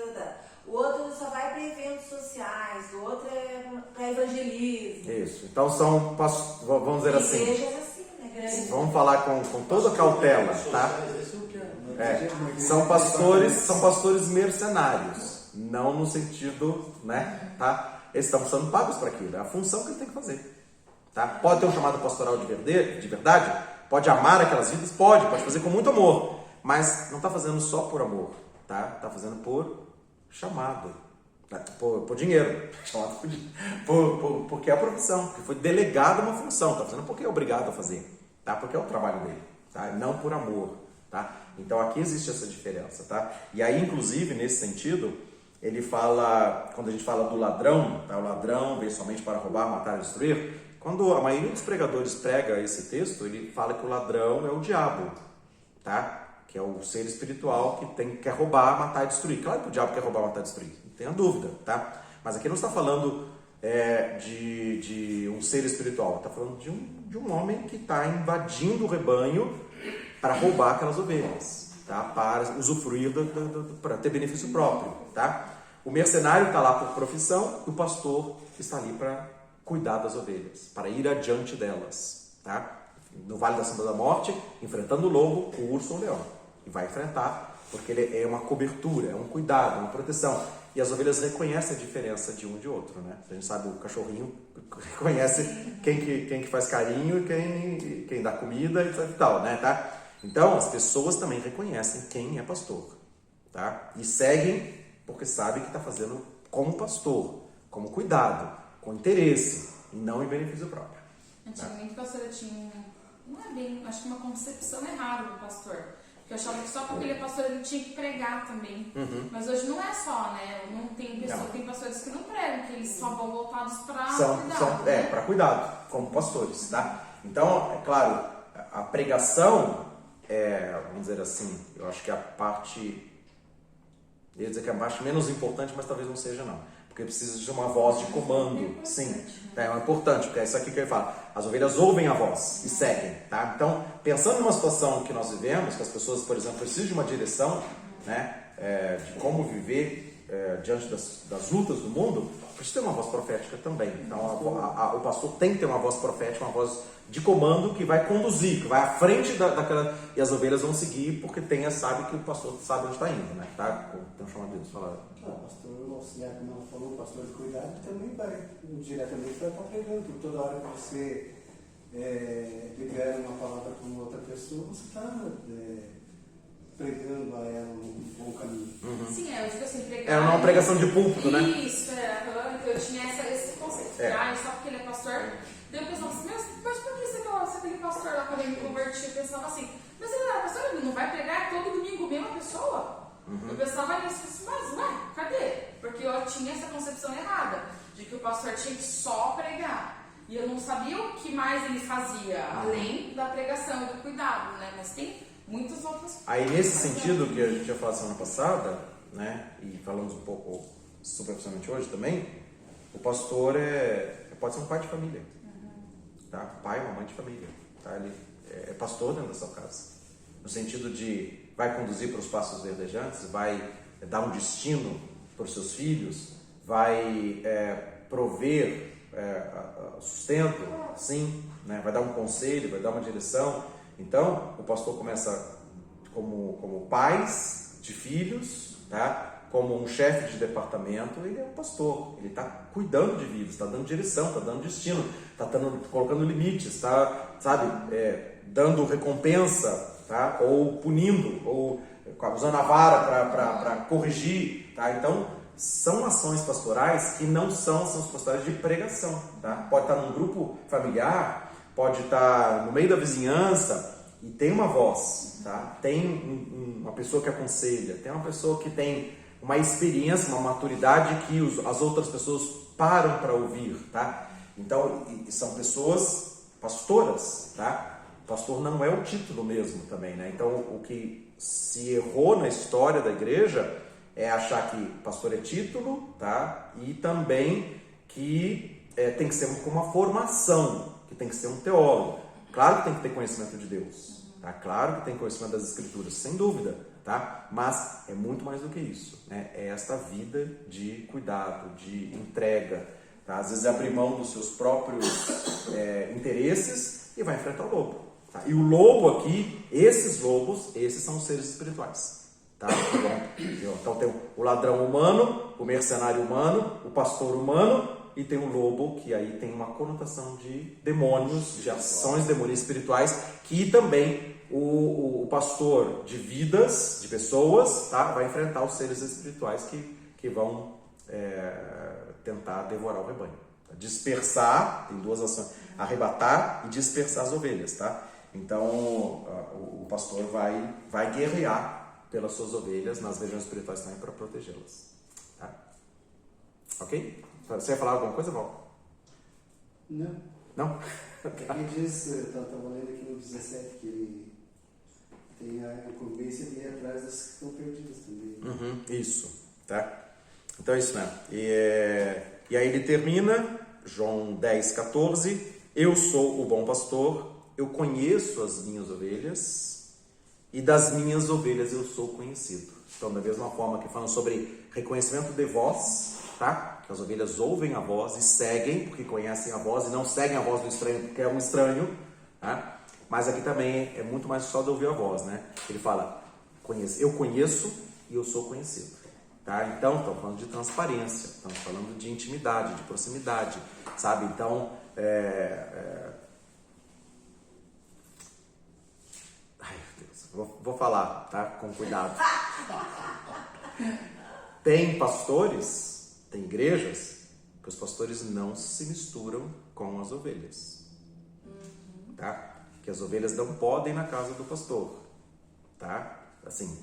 o outro só vai para eventos sociais, o outro é para evangelismo. Isso. Então são, vamos dizer assim, igrejas assim, né, grandes. Vamos falar com toda a cautela, tá? São pastores mercenários, não no sentido, né, tá? Eles estão sendo pagos para aquilo, é a função que ele tem que fazer, tá? Pode ter um chamado pastoral de verdade, pode amar aquelas vidas, pode fazer com muito amor, mas não está fazendo só por amor, tá? Está fazendo por chamado, por dinheiro, chamado porque é a profissão, porque foi delegada uma função, está fazendo porque é obrigado a fazer, tá? Porque é o trabalho dele, tá? Não por amor, tá? Então aqui existe essa diferença, tá? E aí, inclusive, nesse sentido, ele fala, quando a gente fala do ladrão, tá? O ladrão veio somente para roubar, matar e destruir. Quando a maioria dos pregadores prega esse texto, ele fala que o ladrão é o diabo, tá? Que é o ser espiritual que quer roubar, matar e destruir. Claro que o diabo quer roubar, matar e destruir, não tenha dúvida, tá? Mas aqui não está falando de um ser espiritual, está falando de um homem que está invadindo o rebanho para roubar aquelas ovelhas, tá? Para usufruir, para ter benefício próprio, tá? O mercenário está lá por profissão, e o pastor está ali para cuidar das ovelhas, para ir adiante delas, tá? No Vale da Sombra da Morte, enfrentando o lobo, o urso ou o leão. E vai enfrentar, porque ele é uma cobertura, é um cuidado, uma proteção. E as ovelhas reconhecem a diferença de um e de outro, né? A gente sabe, o cachorrinho reconhece quem que faz carinho e quem dá comida e tal, né? Tá? Então, as pessoas também reconhecem quem é pastor, tá? E seguem porque sabem que está fazendo como pastor, como cuidado, com interesse, e não em benefício próprio. Antigamente, a pastora tinha, acho que uma concepção errada do pastor. Porque eu achava que só porque ele é pastor ele tinha que pregar também. Mas hoje não é só, né? Não tem tem pastores que não pregam, que eles só vão voltados para cuidado. Para cuidado, como pastores, tá? Então, é claro, a pregação vamos dizer assim, eu acho que a parte, eu ia dizer que é a parte menos importante, mas talvez não seja não. Porque precisa de uma voz de comando, sim. É importante, porque é isso aqui que eu ia falar. As ovelhas ouvem a voz e seguem, tá? Então, pensando numa situação que nós vivemos, que as pessoas, por exemplo, precisam de uma direção, né? De como viver diante das lutas do mundo, precisa ter uma voz profética também. Então, o pastor tem que ter uma voz profética, uma voz de comando que vai conduzir, que vai à frente daquela... E as ovelhas vão seguir porque sabe que o pastor sabe onde está indo, né? Tá? Tem um chamado disso, fala. O pastor auxiliar, como ela falou, o pastor de cuidado também vai, diretamente vai estar pregando, porque toda hora que você libera uma palavra para uma outra pessoa, você está pregando a ela um bom caminho. Sim, eu fico assim, pregar. É uma pregação de púlpito, né? Isso, eu tinha esse conceito. Só porque ele é pastor. Daí eu pensava assim, mas por que se aquele pastor lá, quando eu me converti, eu pensava assim, mas ele era pastor, ele não vai pregar todo domingo mesmo a pessoa? Eu pensava nisso, mas cadê? Porque eu tinha essa concepção errada, de que o pastor tinha que só pregar. E eu não sabia o que mais ele fazia, além da pregação e do cuidado, né? Mas tem muitas outras coisas. Aí, nesse sentido que a gente já falou semana passada, né? E falamos um pouco superficialmente hoje também, o pastor pode ser um pai de família. Tá? Pai ou mãe de família. Tá? Ele é pastor dentro da sua casa. No sentido de vai conduzir para os passos verdejantes, vai dar um destino para os seus filhos, vai prover sustento, sim, né? Vai dar um conselho, vai dar uma direção. Então, o pastor começa como pais de filhos, tá? como um chefe de departamento, ele é um pastor, ele está cuidando de vidas, está dando direção, está dando destino, está colocando limites, está, dando recompensa, tá? Ou punindo, ou usando a vara para corrigir, tá? Então, são ações pastorais que não são ações pastorais de pregação, tá? Pode estar num grupo familiar, pode estar no meio da vizinhança e tem uma voz, tá? Tem uma pessoa que aconselha, tem uma pessoa que tem uma experiência, uma maturidade que as outras pessoas param para ouvir, tá? Então, são pessoas pastoras, tá? Pastor não é o título mesmo também, né? Então, o que se errou na história da igreja é achar que pastor é título, tá? E também que tem que ser com uma formação, que tem que ser um teólogo. Claro que tem que ter conhecimento de Deus, tá? Claro que tem conhecimento das Escrituras, sem dúvida, tá? Mas é muito mais do que isso, né? É esta vida de cuidado, de entrega, tá? Às vezes abrir mão dos seus próprios interesses e vai enfrentar o lobo, tá? E o lobo aqui, esses são os seres espirituais. Tá? Então tem o ladrão humano, o mercenário humano, o pastor humano e tem o lobo, que aí tem uma conotação de demônios, de ações demoníacas espirituais, que também o pastor de vidas, de pessoas, tá? Vai enfrentar os seres espirituais que vão tentar devorar o rebanho. Dispersar, tem duas ações, arrebatar e dispersar as ovelhas, tá? Então o pastor vai guerrear pelas suas ovelhas nas regiões espirituais também para protegê-las. Tá? Ok? Você ia falar alguma coisa, Val? Não. Não? Ele diz, eu estava lendo aqui no 17, que ele tem a incumbência de ir atrás das que estão perdidas também. Uhum, isso. Tá? Então é isso mesmo. E aí ele termina, João 10, 14. Eu sou o bom pastor, eu conheço as minhas ovelhas e das minhas ovelhas eu sou conhecido. Então, da mesma forma que falam sobre reconhecimento de voz, tá? Que as ovelhas ouvem a voz e seguem, porque conhecem a voz, e não seguem a voz do estranho, porque é um estranho, tá? Mas aqui também é muito mais só de ouvir a voz, né? Ele fala, eu conheço e eu sou conhecido, tá? Então, estamos falando de transparência, estamos falando de intimidade, de proximidade, sabe? Então, Vou falar, tá? Com cuidado. Tem pastores, tem igrejas, que os pastores não se misturam com as ovelhas. Tá? Que as ovelhas não podem ir na casa do pastor. Tá? Assim,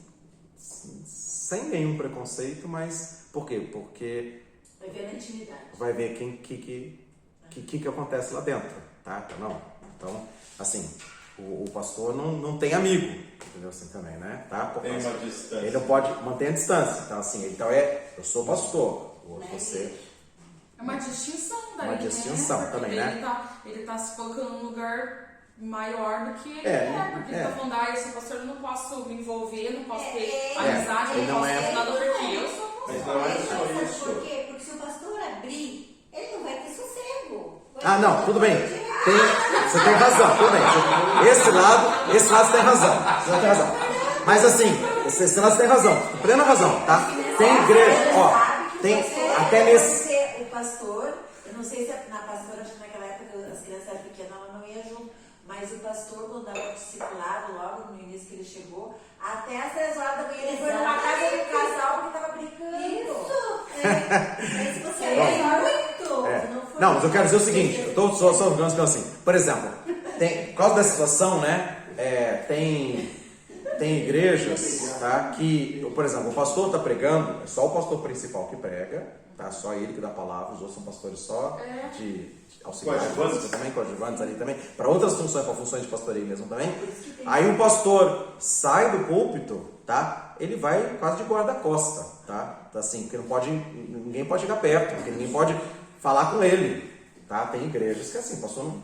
sem nenhum preconceito, mas por quê? Porque vai ver na intimidade. Vai ver que acontece lá dentro. Tá? Então, assim, o pastor não tem amigo, entendeu? Assim também, né? Tá? Tem uma distância. Ele não pode manter a distância. Então, assim, eu sou pastor. Você... É uma distinção daí, uma distinção, né? Também, né? Ele tá se colocando num lugar maior do que ele porque ele tá falando, eu sou pastor, eu não posso me envolver, não posso ter amizade, não posso ter nada porque eu sou pastor. Mas não é só isso. Por quê? Porque se o pastor abrir, ele não vai ter sossego. Não, tudo bem. Você tem razão, tudo bem. Esse lado você tem razão. Você tem razão. Mas assim, esse lado você tem razão. Plena razão, tá? Tem igreja, tem até nesse... O pastor, eu não sei se na pastora, acho que naquela época as crianças eram pequenas, ela não ia junto. Mas o pastor, quando dava discipulado, logo no início que ele chegou, até às 3 horas da manhã ele foi numa casa de um casal porque tava brincando. Isso! Mas você muito! Não, mas eu quero dizer o seguinte, eu estou só falando assim, por exemplo, por causa dessa situação, né, tem igrejas, tá, que, por exemplo, o pastor está pregando, é só o pastor principal que prega, tá, só ele que dá a palavra, os outros são pastores só de auxiliares, também coadjuvantes ali também, para outras funções, para funções de pastoreio mesmo também. Aí o pastor sai do púlpito, tá, ele vai quase de guarda-costa, tá, assim, porque ninguém pode chegar perto, porque ninguém pode falar com ele, tá? Tem igrejas que assim, o pastor não,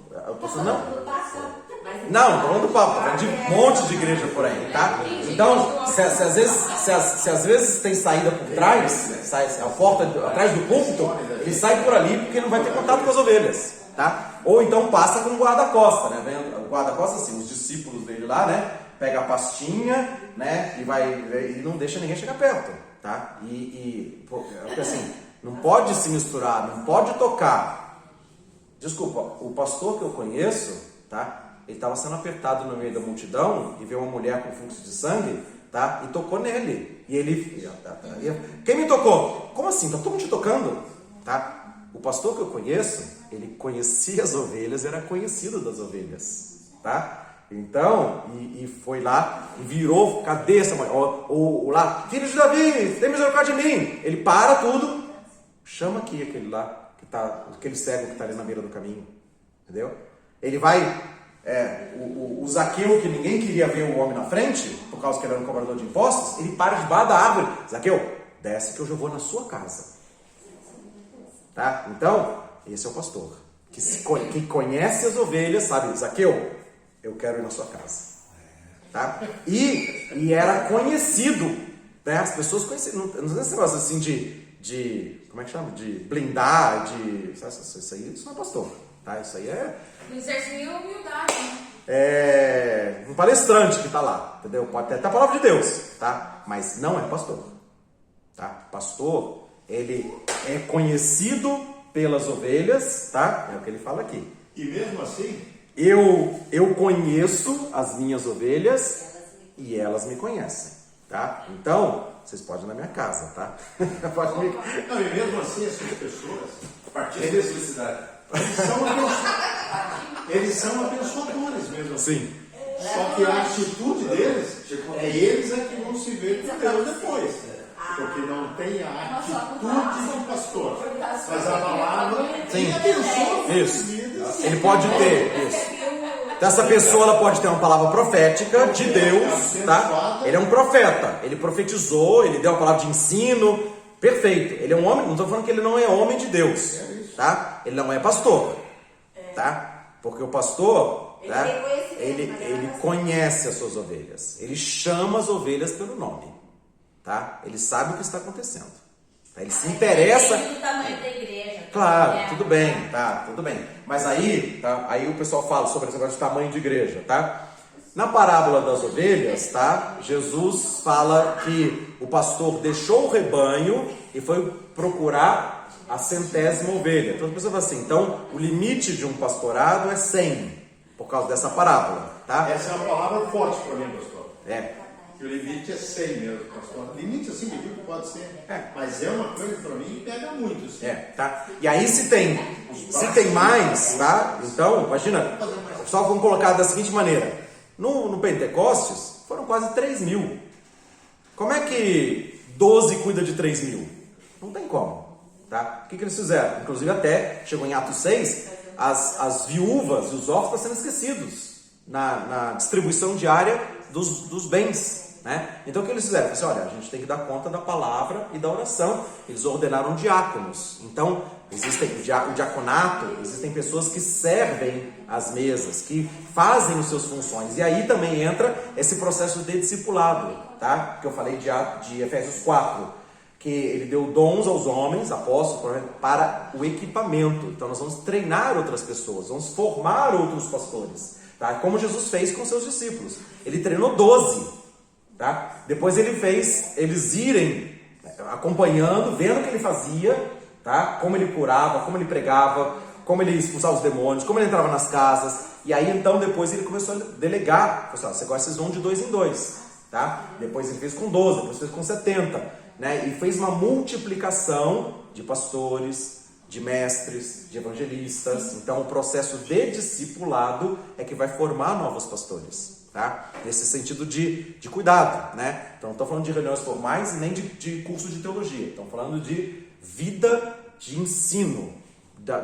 falando do papo, tá? De um monte de igreja por aí, tá? Então, se às vezes tem saída por trás, a porta atrás do púlpito, ele sai por ali porque não vai ter contato com as ovelhas, tá? Ou então passa com o guarda-costa, né? O guarda-costa, assim, os discípulos dele lá, né? Pega a pastinha, né? E não deixa ninguém chegar perto. tá? Porque assim, não pode se misturar, não pode tocar. Desculpa, o pastor que eu conheço, tá? Ele estava sendo apertado no meio da multidão e veio uma mulher com fluxo de sangue, tá? E tocou nele. E ele... Quem me tocou? Como assim? Tá todo mundo te tocando? Tá? O pastor que eu conheço, ele conhecia as ovelhas, era conhecido das ovelhas, tá? Então, e foi lá e virou, cadê essa mulher? Ou lá, filho de Davi, tem misericórdia de mim. Ele para tudo, chama aqui aquele lá, aquele cego que está ali na beira do caminho, entendeu? Ele vai, o Zaqueu, que ninguém queria ver o homem na frente, por causa que ele era um cobrador de impostos, ele para debaixo da árvore. Zaqueu, desce que eu já vou na sua casa. Tá? Então, esse é o pastor, que conhece as ovelhas, sabe? Zaqueu, eu quero ir na sua casa. Tá? E era conhecido, né? As pessoas conheciam, não sei esse negócio assim de como é que chama? De blindar, isso não é pastor, tá? Isso aí é... Exercer humildade, né? É um palestrante que está lá, entendeu? Pode ter até a palavra de Deus, tá? Mas não é pastor, tá? Pastor, ele é conhecido pelas ovelhas, tá? É o que ele fala aqui. E mesmo assim, eu conheço as minhas ovelhas e elas me conhecem, tá? Então, vocês podem ir na minha casa, tá? não, e mesmo assim, essas pessoas, a partir Tem desse, necessidade. eles são abençoadores mesmo assim. Sim. Só que a atitude deles, eles é que vão se ver com Deus depois. Porque não tem a atitude do pastor. Mas a palavra Sim. abençoa Isso. vidas. Ele pode ter isso. Então, essa pessoa ela pode ter uma palavra profética de Deus, tá? Ele é um profeta, ele profetizou, ele deu uma palavra de ensino, perfeito. Ele é um homem, não estou falando que ele não é homem de Deus, tá? Ele não é pastor, tá? Porque o pastor, tá? Ele conhece as suas ovelhas, ele chama as ovelhas pelo nome, tá? Ele sabe o que está acontecendo, tá? Ele se interessa. Depende do tamanho da igreja. Claro, tudo bem, tá, tudo bem. Mas aí, tá, aí o pessoal fala sobre esse negócio de tamanho de igreja, tá? Na parábola das ovelhas, tá? Jesus fala que o pastor deixou o rebanho e foi procurar a 100ª ovelha. Então a pessoa fala assim, então o limite de um pastorado é 100, por causa dessa parábola, tá? Essa é uma palavra forte para mim, pastor. É. Que o limite é 100 mesmo, pastor. Limite assim, medíocre pode ser. Mas é uma coisa para mim que pega muito. Assim. Tá? E aí se tem mais, tá? Então, imagina, só vamos colocar da seguinte maneira. No Pentecostes, foram quase 3.000. Como é que 12 cuida de 3.000? Não tem como, tá? O que eles fizeram? Inclusive até, chegou em Atos 6, as viúvas e os órfãos estão sendo esquecidos na distribuição diária dos bens. Né? Então o que eles fizeram? Assim, olha, a gente tem que dar conta da palavra e da oração. Eles ordenaram diáconos. Então, existem o diaconato, existem pessoas que servem as mesas, que fazem as suas funções. E aí também entra esse processo de discipulado, tá? Que eu falei de Efésios 4, que ele deu dons aos homens, apóstolos, para o equipamento. Então nós vamos treinar outras pessoas, vamos formar outros pastores, tá? Como Jesus fez com seus discípulos. Ele treinou 12. Tá? Depois ele fez eles irem acompanhando, vendo o que ele fazia, tá? Como ele curava, como ele pregava, como ele expulsava os demônios, como ele entrava nas casas. E aí então depois ele começou a delegar. Pessoal, você gosta, vocês vão de 2 em 2, tá? Depois ele fez com 12, depois fez com 70, né? E fez uma multiplicação de pastores, de mestres, de evangelistas. Então o processo de discipulado é que vai formar novos pastores. Tá? Nesse sentido de cuidado, né? Então não estou falando de reuniões formais e nem de curso de teologia. Estamos falando de vida de ensino,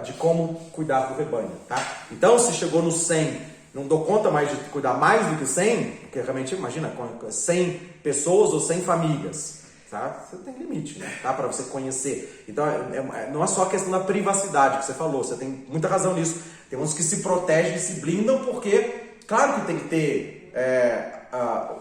de como cuidar do rebanho, tá? Então se chegou no 100, não dou conta mais de cuidar mais do que 100, porque realmente, imagina, 100 pessoas ou 100 famílias, tá? Você tem limite, né? Tá? Para você conhecer. Então não é só a questão da privacidade que você falou, você tem muita razão nisso. Tem uns que se protegem e se blindam porque, claro que tem que ter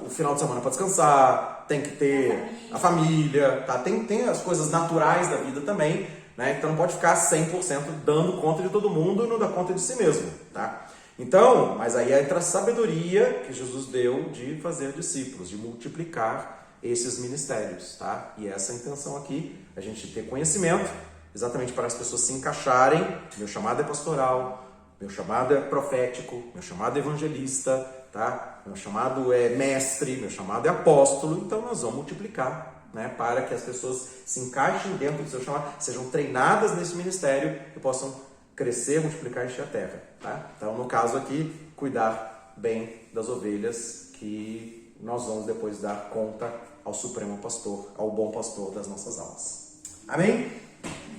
o final de semana para descansar, tem que ter a família, tá? Tem as coisas naturais da vida também, né? Então não pode ficar 100% dando conta de todo mundo e não dar conta de si mesmo, tá? Então, mas aí entra a sabedoria que Jesus deu de fazer discípulos, de multiplicar esses ministérios, tá? E essa é a intenção aqui, a gente ter conhecimento, exatamente para as pessoas se encaixarem. Meu chamado é pastoral, meu chamado é profético, meu chamado é evangelista, tá? Meu chamado é mestre, meu chamado é apóstolo, então nós vamos multiplicar, né? Para que as pessoas se encaixem dentro do seu chamado, sejam treinadas nesse ministério e possam crescer, multiplicar e encher a terra, tá? Então, no caso aqui, cuidar bem das ovelhas, que nós vamos depois dar conta ao Supremo Pastor, ao bom pastor das nossas almas. Amém?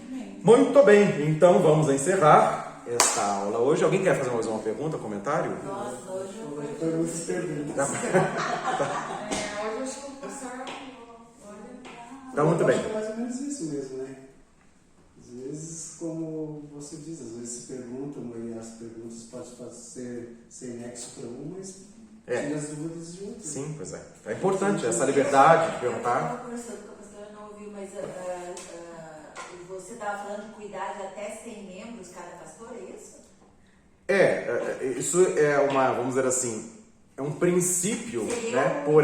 Amém. Muito bem, então vamos encerrar esta aula hoje. Alguém quer fazer mais uma pergunta, comentário? Nossa, hoje eu vou. Foi muitas perguntas. Hoje eu acho que o pastor olha. Tá muito bem. Eu acho que é mais ou menos isso mesmo, né? Às vezes, como você diz, às vezes se perguntam e as perguntas podem ser sem nexo para um, mas tira as dúvidas de outro. Sim, pois é. É importante essa liberdade de perguntar. Eu estava conversando com a pastora, não ouviu, mas você estava falando de cuidar de até 100 membros cada pastor, é isso? Isso é uma, vamos dizer assim, é um princípio, né? É o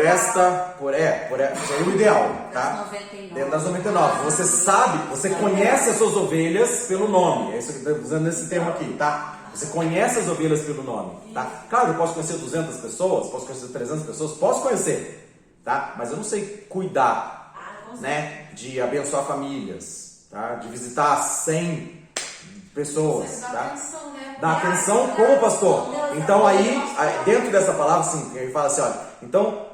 ideal, tá? Das 99. Dentro das 99. Você sabe, você conhece as suas ovelhas pelo nome. É isso que eu estou usando nesse termo aqui, tá? Você conhece as ovelhas pelo nome, tá? Claro, eu posso conhecer 200 pessoas, posso conhecer 300 pessoas, posso conhecer, tá? Mas eu não sei cuidar, né? De abençoar famílias, tá? De visitar 100 pessoas, Você dá tá? atenção, né? Da atenção como pastor. Então aí, dentro dessa palavra, assim, ele fala assim, olha, então,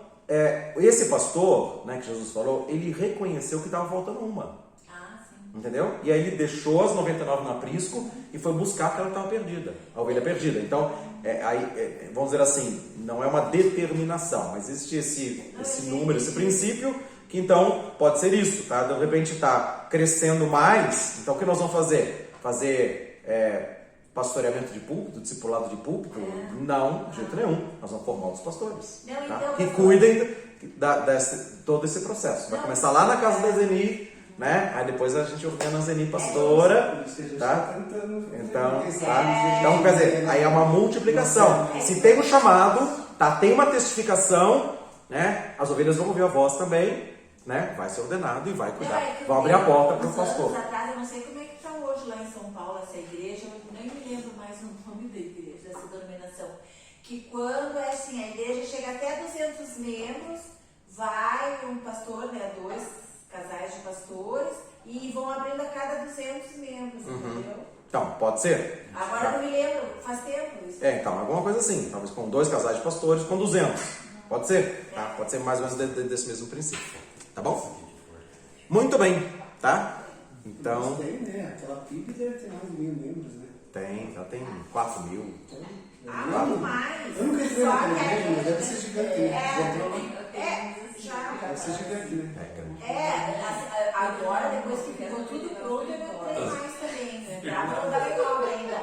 esse pastor, né, que Jesus falou, ele reconheceu que estava faltando uma. Ah, sim. Entendeu? E aí ele deixou as 99 no aprisco e foi buscar aquela que estava perdida, a ovelha perdida. Então, vamos dizer assim, não é uma determinação, mas existe esse número, esse princípio, que então pode ser isso, tá? De repente está crescendo mais, então o que nós vamos fazer? Pastoreamento de púlpito, discipulado de púlpito? Não, de jeito nenhum. Nós vamos formar os pastores, Não, tá? então, Que cuidem todo esse processo. Vai começar lá na casa da Zeni, né? Aí depois a gente ordena a Zeni pastora, Por isso que a gente tá? está tentando. Então, então, quer dizer, aí é uma multiplicação. Se tem um chamado, tá? Tem uma testificação, né? As ovelhas vão ouvir a voz também, né? Vai ser ordenado e vai cuidar. Vão abrir a porta para o pastor. Anos atrás, eu não sei como é que está hoje lá em São Paulo essa igreja, eu nem me lembro mais o nome da igreja, dessa denominação. Que quando é assim, a igreja chega até 200 membros, vai um pastor, né? 2 casais de pastores, e vão abrindo a cada 200 membros, entendeu? Então, pode ser. Agora eu não me lembro, faz tempo isso. Então, alguma coisa assim. Talvez com 2 casais de pastores, com 200. Pode ser? Tá? Pode ser mais ou menos desse mesmo princípio. Tá bom? Muito bem, tá? Então, Mas tem, né? Aquela PIB deve ter mais de 1.000 membros, né? já tem 4 mil. Muito mais. Eu nunca entrei Só naquela que igreja, mas deve ser gigante. Né? já. Deve ser gigante, né? Agora, depois que ficou tudo pronto, eu não entrei mais também, né? Pra não dar legal ainda.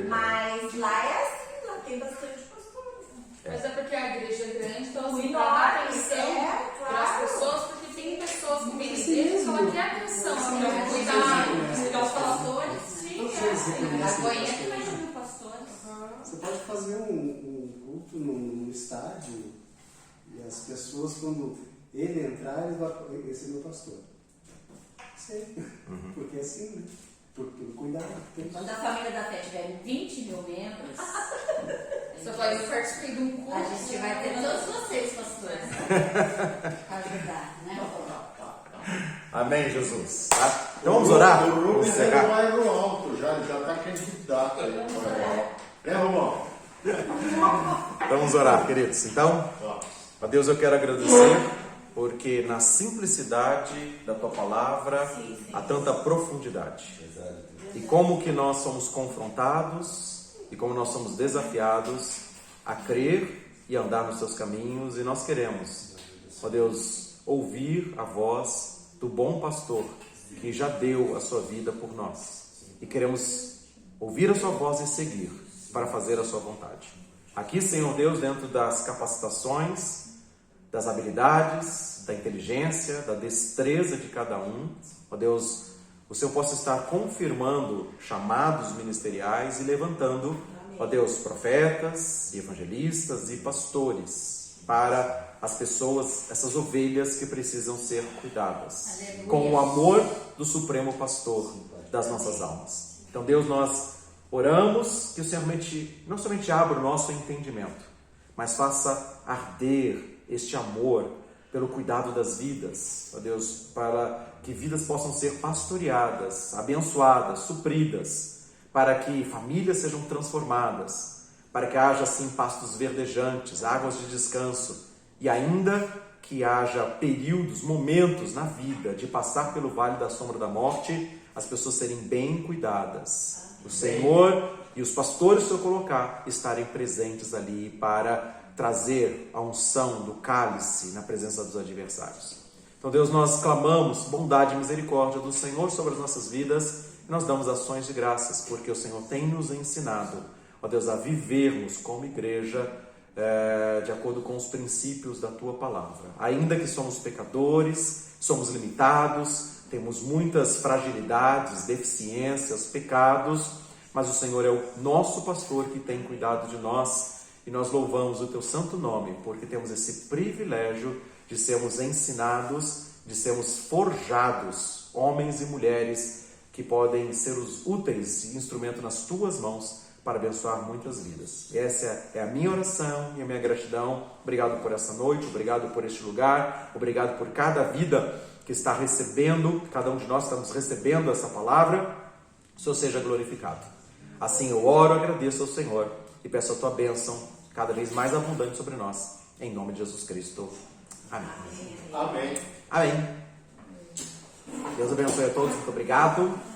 Mas lá é assim, lá tem bastante pastores. Mas é porque a igreja é grande, então assim, Enorme, pra dar atenção claro. para as pessoas, porque tem pessoas que vêm na igreja que ela quer atenção, ela quer cuidar, cuidar os pastores. Sim, é assim. A Goiânia tem mais de 1.000 pastores. Você pode fazer um culto num estádio e as pessoas, quando ele entrar, ele vai. Esse é meu pastor. Sei. Porque é assim, né? Por cuidado. Quando a família da fé tiver 20 mil membros, Você vai participar de um culto. a gente vai ter todos vocês, pastores, para ajudar, né? Amém, Jesus. Tá? Então vamos orar? O Vamos Rubens ele encerrar. vai no alto, já está candidato aí. Romão? Vamos orar, queridos. Então, ó Deus, eu quero agradecer porque na simplicidade da tua palavra há tanta profundidade. E como que nós somos confrontados e como nós somos desafiados a crer e andar nos teus caminhos, e nós queremos, ó Deus, ouvir a voz do bom pastor que já deu a sua vida por nós. E queremos ouvir a sua voz e seguir para fazer a sua vontade. Aqui, Senhor Deus, dentro das capacitações, das habilidades, da inteligência, da destreza de cada um, ó Deus, o Senhor possa estar confirmando chamados ministeriais e levantando, ó Deus, profetas, evangelistas e pastores para as pessoas, essas ovelhas que precisam ser cuidadas, Aleluia. com o amor do Supremo Pastor das nossas almas. Então, Deus, nós oramos que o Senhor não somente abra o nosso entendimento, mas faça arder este amor pelo cuidado das vidas, ó Deus, para que vidas possam ser pastoreadas, abençoadas, supridas, para que famílias sejam transformadas, para que haja assim pastos verdejantes, águas de descanso, e ainda que haja períodos, momentos na vida de passar pelo vale da sombra da morte, as pessoas serem bem cuidadas. O Senhor e os pastores que eu colocar estarem presentes ali para trazer a unção do cálice na presença dos adversários. Então, Deus, nós clamamos bondade e misericórdia do Senhor sobre as nossas vidas e nós damos ações de graças, porque o Senhor tem nos ensinado, ó Deus, a vivermos como igreja de acordo com os princípios da Tua Palavra. Ainda que somos pecadores, somos limitados, temos muitas fragilidades, deficiências, pecados, mas o Senhor é o nosso pastor que tem cuidado de nós e nós louvamos o Teu santo nome, porque temos esse privilégio de sermos ensinados, de sermos forjados, homens e mulheres que podem ser os úteis instrumentos nas Tuas mãos para abençoar muitas vidas. Essa é a minha oração e a minha gratidão. Obrigado por essa noite, obrigado por este lugar, obrigado por cada vida que está recebendo, cada um de nós estamos recebendo essa palavra. O Senhor seja glorificado. Assim eu oro, agradeço ao Senhor e peço a Tua bênção cada vez mais abundante sobre nós. Em nome de Jesus Cristo. Amém. Amém. Amém. Deus abençoe a todos. Muito obrigado.